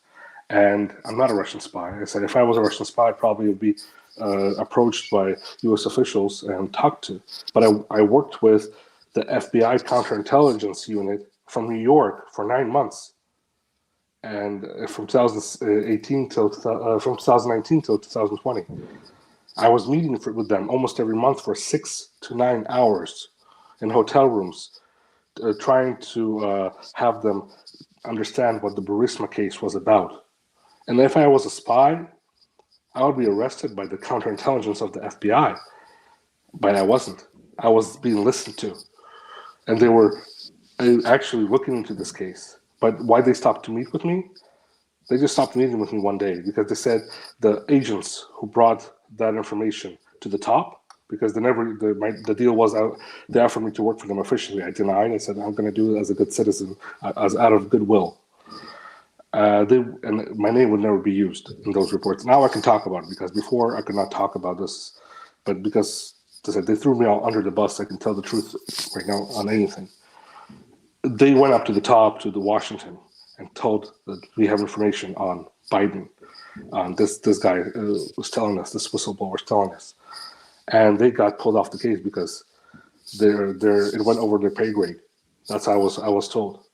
And I'm not a Russian spy. I said, if I was a Russian spy, I probably would be approached by U.S. officials and talked to. But I worked with the FBI counterintelligence unit from New York for 9 months. And from 2019 till 2020, I was meeting with them almost every month for 6 to 9 hours in hotel rooms, trying to have them understand what the Burisma case was about. And if I was a spy, I would be arrested by the counterintelligence of the FBI. But I wasn't. I was being listened to. And they were actually looking into this case. But why they stopped to meet with me? They just stopped meeting with me one day because they said the agents who brought that information to the top, because the deal was they offered me to work for them officially. I denied. I said, I'm going to do it as a good citizen, as out of goodwill. And my name would never be used in those reports. Now I can talk about it, because before I could not talk about this. But because they threw me all under the bus, I can tell the truth right now on anything. They went up to the top, to the Washington, and told that we have information on Biden. This guy was telling us, this whistleblower was telling us. And they got pulled off the case because it went over their pay grade. That's how I was told.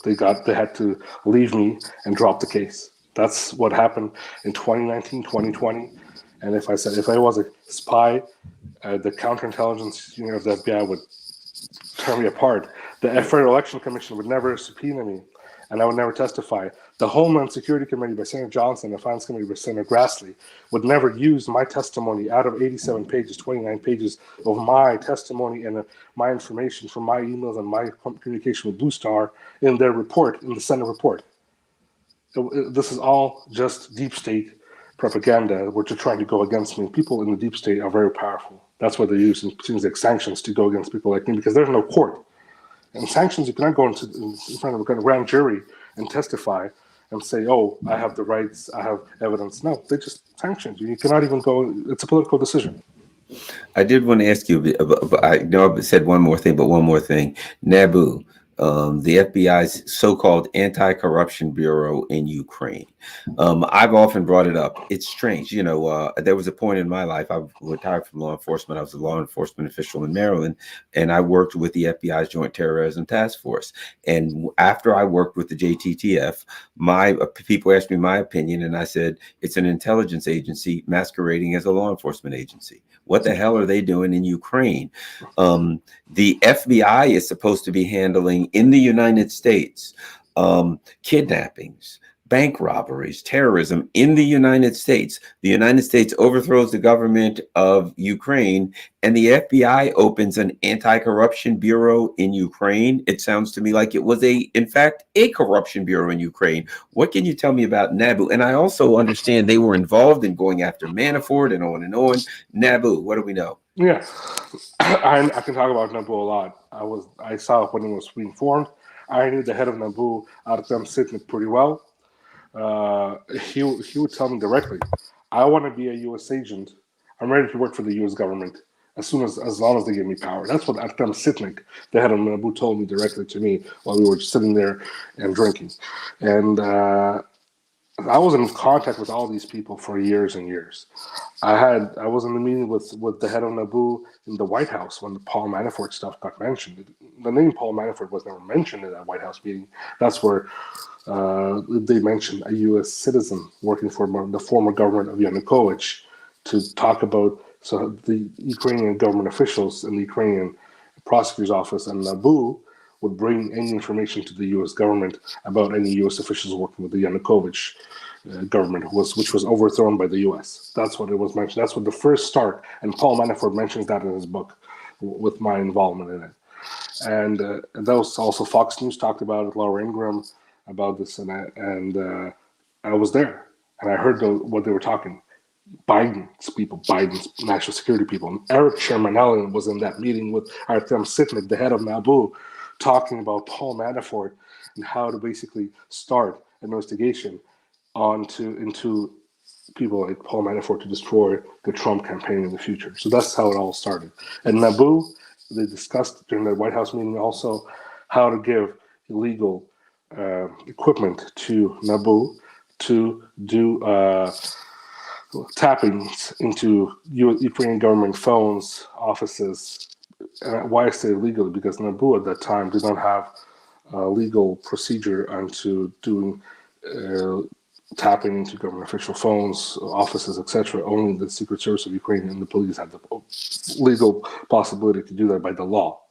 They had to leave me and drop the case. That's what happened in 2019, 2020. And if I was a spy, the counterintelligence unit of the FBI would tear me apart. The Federal Election Commission would never subpoena me, and I would never testify. The Homeland Security Committee by Senator Johnson, the Finance Committee by Senator Grassley would never use my testimony out of 87 pages, 29 pages of my testimony and my information from my emails and my communication with Blue Star in their report, in the Senate report. This is all just deep state propaganda, which are trying to go against me. People in the deep state are very powerful. That's why they're using things like sanctions to go against people like me, because there's no court. And sanctions, you cannot go in front of a grand jury and testify and say, oh, I have the rights, I have evidence. No, they just sanctions you. You cannot even go, it's a political decision. I did want to ask you, I know I said one more thing, but one more thing. NABU, the FBI's so-called anti-corruption bureau in Ukraine. I've often brought it up. It's strange. There was a point in my life, I retired from law enforcement. I was a law enforcement official in Maryland, and I worked with the FBI's Joint Terrorism Task Force. And after I worked with the JTTF, people asked me my opinion, and I said, it's an intelligence agency masquerading as a law enforcement agency. What the hell are they doing in Ukraine? The FBI is supposed to be handling in the United States kidnappings, bank robberies, terrorism in the United States. The United States overthrows the government of Ukraine, and the FBI opens an anti-corruption bureau in Ukraine. It sounds to me like it was in fact, a corruption bureau in Ukraine. What can you tell me about NABU? And I also understand they were involved in going after Manafort and on and on. NABU, what do we know? Yeah, I can talk about NABU a lot. I saw when it was being formed. I knew the head of NABU, Artem Sitnik, pretty well. He would tell me directly, I want to be a U.S. agent. I'm ready to work for the U.S. government as long as they give me power. That's what Artem Sitnik, the head of NABU, told me directly to me while we were sitting there and drinking. And I was in contact with all these people for years and years. I was in the meeting with the head of NABU in the White House when the Paul Manafort stuff got mentioned. The name Paul Manafort was never mentioned in that White House meeting. That's where they mentioned a U.S. citizen working for the former government of Yanukovych to talk about the Ukrainian government officials and the Ukrainian prosecutor's office and NABU would bring any information to the U.S. government about any U.S. officials working with the Yanukovych government, which was overthrown by the U.S. That's what it was mentioned. That's what the first start. And Paul Manafort mentions that in his book, with my involvement in it. And that was also Fox News talked about it. Laura Ingraham about this, and I was there, and I heard what they were talking. Biden's national security people. And Eric Sherman was in that meeting with Artem Sitnik, the head of NABU, talking about Paul Manafort and how to basically start an investigation into people like Paul Manafort to destroy the Trump campaign in the future. So that's how it all started. And NABU, they discussed during the White House meeting also how to give illegal equipment to NABU to do tappings into Ukrainian government phones, offices. Why I say illegally? Because NABU at that time did not have a legal procedure onto doing tapping into government official phones, offices, etc. Only the Secret Service of Ukraine and the police had the legal possibility to do that by the law.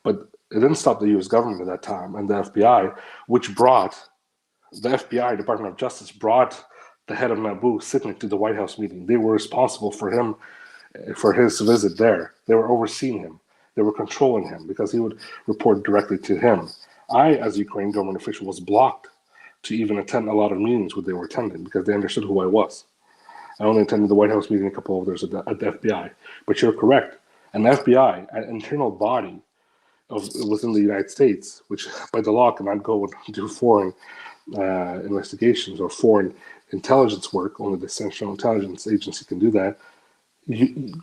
But it didn't stop the U.S. government at that time, and the FBI, the FBI, Department of Justice, brought the head of NABU, Sitnik, to the White House meeting. They were responsible for him, for his visit there. They were overseeing him. They were controlling him because he would report directly to him. I, as a Ukrainian government official, was blocked to even attend a lot of meetings where they were attending because they understood who I was. I only attended the White House meeting a couple of others at the FBI. But you're correct. An FBI, an internal body within the United States, which by the law cannot go and do foreign investigations or foreign intelligence work, only the Central Intelligence Agency can do that,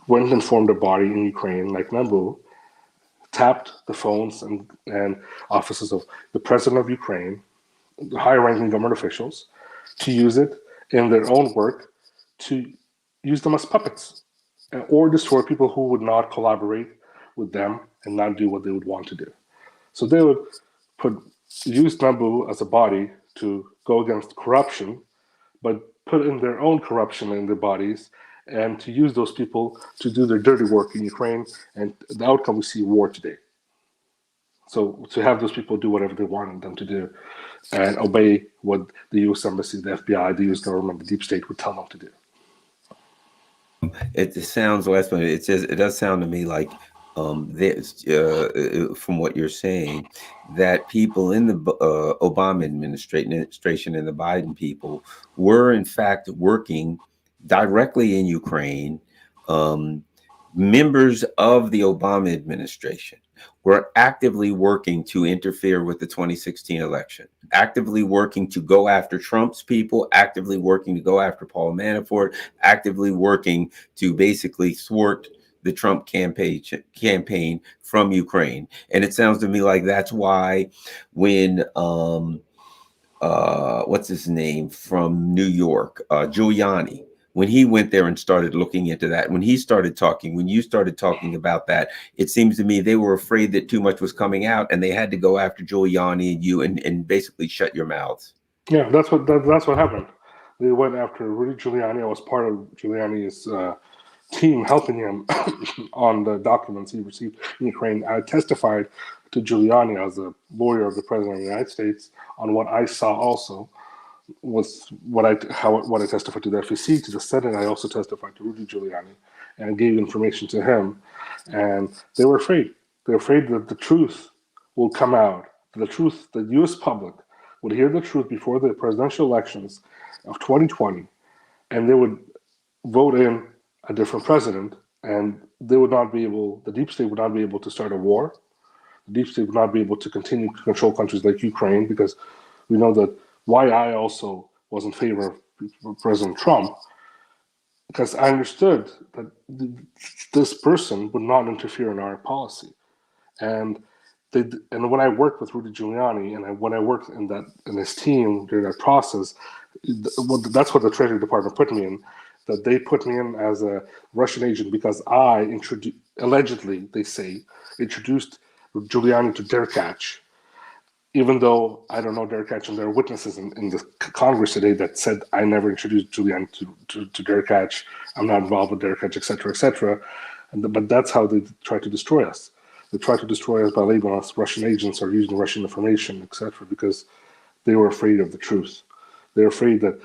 went and formed a body in Ukraine like NABU, tapped the phones and offices of the president of Ukraine, the high-ranking government officials, to use it in their own work, to use them as puppets, or destroy people who would not collaborate with them and not do what they would want to do. So they would use NABU as a body to go against corruption but put in their own corruption in their bodies and to use those people to do their dirty work in Ukraine. And the outcome we see war today. So to have those people do whatever they wanted them to do and obey what the U.S. Embassy, the FBI, the U.S. government, the deep state would tell them to do. It sounds last one. It does sound to me like there's from what you're saying that people in the Obama administration and the Biden people were in fact working directly in Ukraine. Members of the Obama administration were actively working to interfere with the 2016 election, actively working to go after Trump's people, actively working to go after Paul Manafort, actively working to basically thwart the Trump campaign from Ukraine. And it sounds to me like that's why when what's his name from New York, Giuliani, when he went there and started looking into that, when you started talking about that, it seems to me they were afraid that too much was coming out and they had to go after Giuliani and you and basically shut your mouths. Yeah, that's what happened. They went after Rudy Giuliani. I was part of Giuliani's team helping him on the documents he received in Ukraine. I testified to Giuliani as a lawyer of the President of the United States on what I saw also. Was what I testified to the FEC, to the Senate. I also testified to Rudy Giuliani and gave information to him. And they were afraid. They're afraid that the truth will come out. The truth, the U.S. public would hear the truth before the presidential elections of 2020, and they would vote in a different president, and they would not be able, the deep state would not be able to start a war. The deep state would not be able to continue to control countries like Ukraine, because we know that why I also was in favor of President Trump, because I understood that this person would not interfere in our policy. And when I worked with Rudy Giuliani and when I worked in his team during that process, that's what the Treasury Department put me in. That they put me in as a Russian agent because I allegedly, they say, introduced Giuliani to Derkach, even though I don't know Derkach, and there are witnesses in the Congress today that said I never introduced Giuliani to Derkach. I'm not involved with Derkach, etc., etc. But that's how they try to destroy us. They try to destroy us by labeling us Russian agents or using Russian information, etc., because they were afraid of the truth. They're afraid that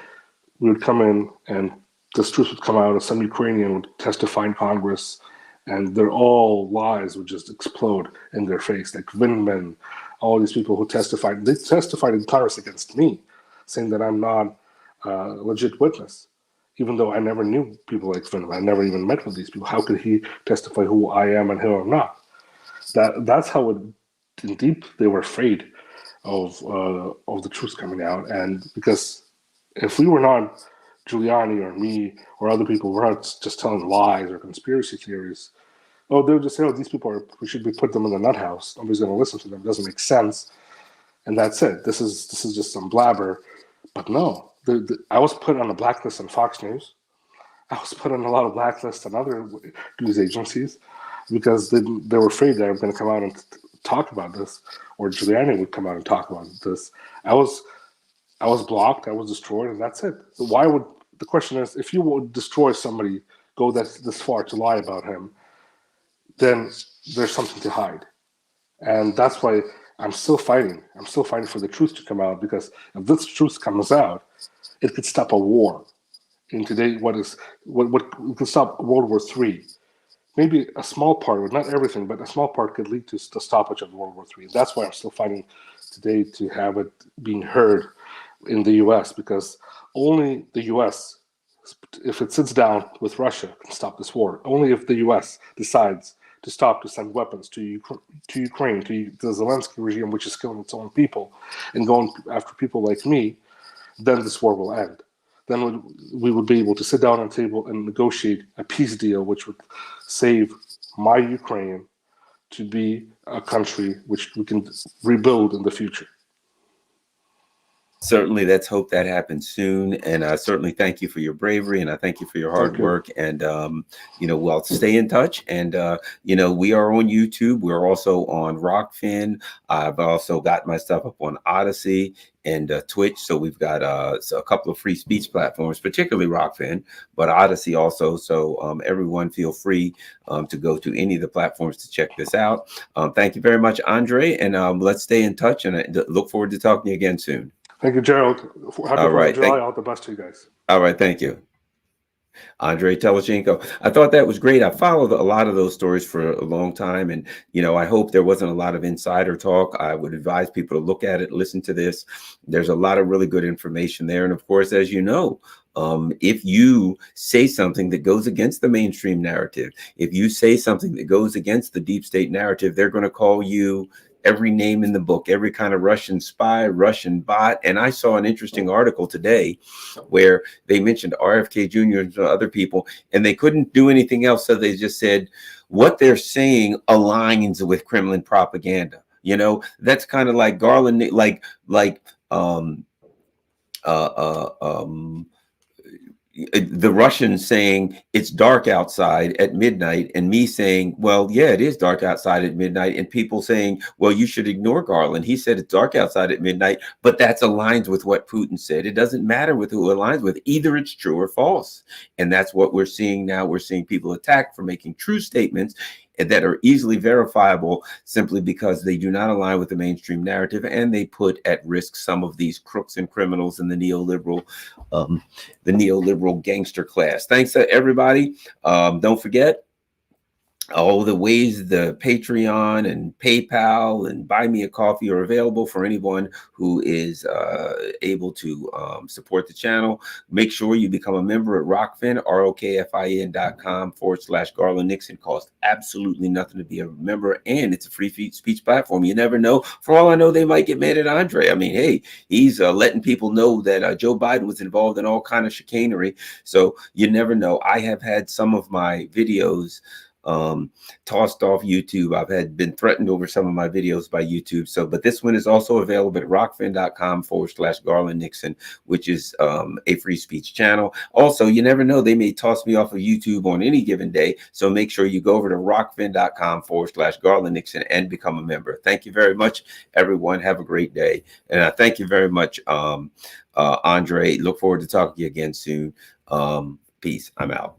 we would come in and this truth would come out, and some Ukrainian would testify in Congress, and all lies would just explode in their face. Like Vindman, all these people who testified, they testified in Congress against me, saying that I'm not a legit witness, even though I never knew people like Vindman. I never even met with these people. How could he testify who I am and who I'm not? That's how deep they were afraid of the truth coming out. And because if we were not Giuliani or me or other people, we're not just telling lies or conspiracy theories. Oh, they'll just say, "Oh, these people we should put them in the nut house. Nobody's going to listen to them. It doesn't make sense." And that's it. This is just some blabber. But no, I was put on a blacklist on Fox News. I was put on a lot of blacklists on other news agencies because they were afraid that I was going to come out and talk about this, or Giuliani would come out and talk about this. I was blocked. I was destroyed, and that's it. The question is, if you would destroy somebody, go this far to lie about him, then there's something to hide. And that's why I'm still fighting. I'm still fighting for the truth to come out, because if this truth comes out, it could stop a war. In today, what could stop World War III. Maybe a small part, but not everything, but a small part could lead to the stoppage of World War III. That's why I'm still fighting today to have it being heard in the U.S., because only the U.S., if it sits down with Russia, can stop this war. Only if the U.S. decides to stop to send weapons to Ukraine, to the Zelensky regime, which is killing its own people, and going after people like me, then this war will end. Then we would be able to sit down on a table and negotiate a peace deal, which would save my Ukraine to be a country which we can rebuild in the future. Certainly, let's hope that happens soon. And I certainly thank you for your bravery, and I thank you for your hard Thank you. work. And we'll stay in touch. And we are on YouTube. We're also on Rockfin. I've also got my stuff up on Odyssey and Twitch. So we've got a couple of free speech platforms, particularly Rockfin, but Odyssey also. So everyone feel free to go to any of the platforms to check this out. Thank you very much, Andre. And let's stay in touch. And I look forward to talking to you again soon. Thank you, Gerald. Happy All 4th right. of July. All the best to you guys. All right. Thank you. Andrii Telizhenko. I thought that was great. I followed a lot of those stories for a long time. And, I hope there wasn't a lot of insider talk. I would advise people to look at it, listen to this. There's a lot of really good information there. And of course, as you know, if you say something that goes against the mainstream narrative, if you say something that goes against the deep state narrative, they're going to call you every name in the book, every kind of Russian spy, Russian bot. And I saw an interesting article today where they mentioned RFK Jr. and other people, and they couldn't do anything else. So they just said, what they're saying aligns with Kremlin propaganda. That's kind of like Garland, the Russians saying it's dark outside at midnight, and me saying, well, yeah, it is dark outside at midnight, and people saying, well, you should ignore Garland. He said it's dark outside at midnight, but that's aligns with what Putin said. It doesn't matter with who aligns with. Either it's true or false. And that's what we're seeing now. We're seeing people attacked for making true statements that are easily verifiable simply because they do not align with the mainstream narrative, and they put at risk some of these crooks and criminals in the neoliberal gangster class. Thanks to everybody. Don't forget, all the ways the Patreon and PayPal and Buy Me a Coffee are available for anyone who is able to support the channel. Make sure you become a member at Rockfin, ROKFIN.com/Garland Nixon. Costs absolutely nothing to be a member, and it's a free speech platform. You never know. For all I know, they might get mad at Andre. I mean, hey, he's letting people know that Joe Biden was involved in all kind of chicanery. So you never know. I have had some of my videos tossed off YouTube. I've been threatened over some of my videos by YouTube. But this one is also available at rockfin.com/Garland Nixon, which is a free speech channel. Also, you never know, they may toss me off of YouTube on any given day. So make sure you go over to rockfin.com/Garland Nixon and become a member. Thank you very much, everyone. Have a great day. And I thank you very much, Andre. Look forward to talking to you again soon. Peace. I'm out.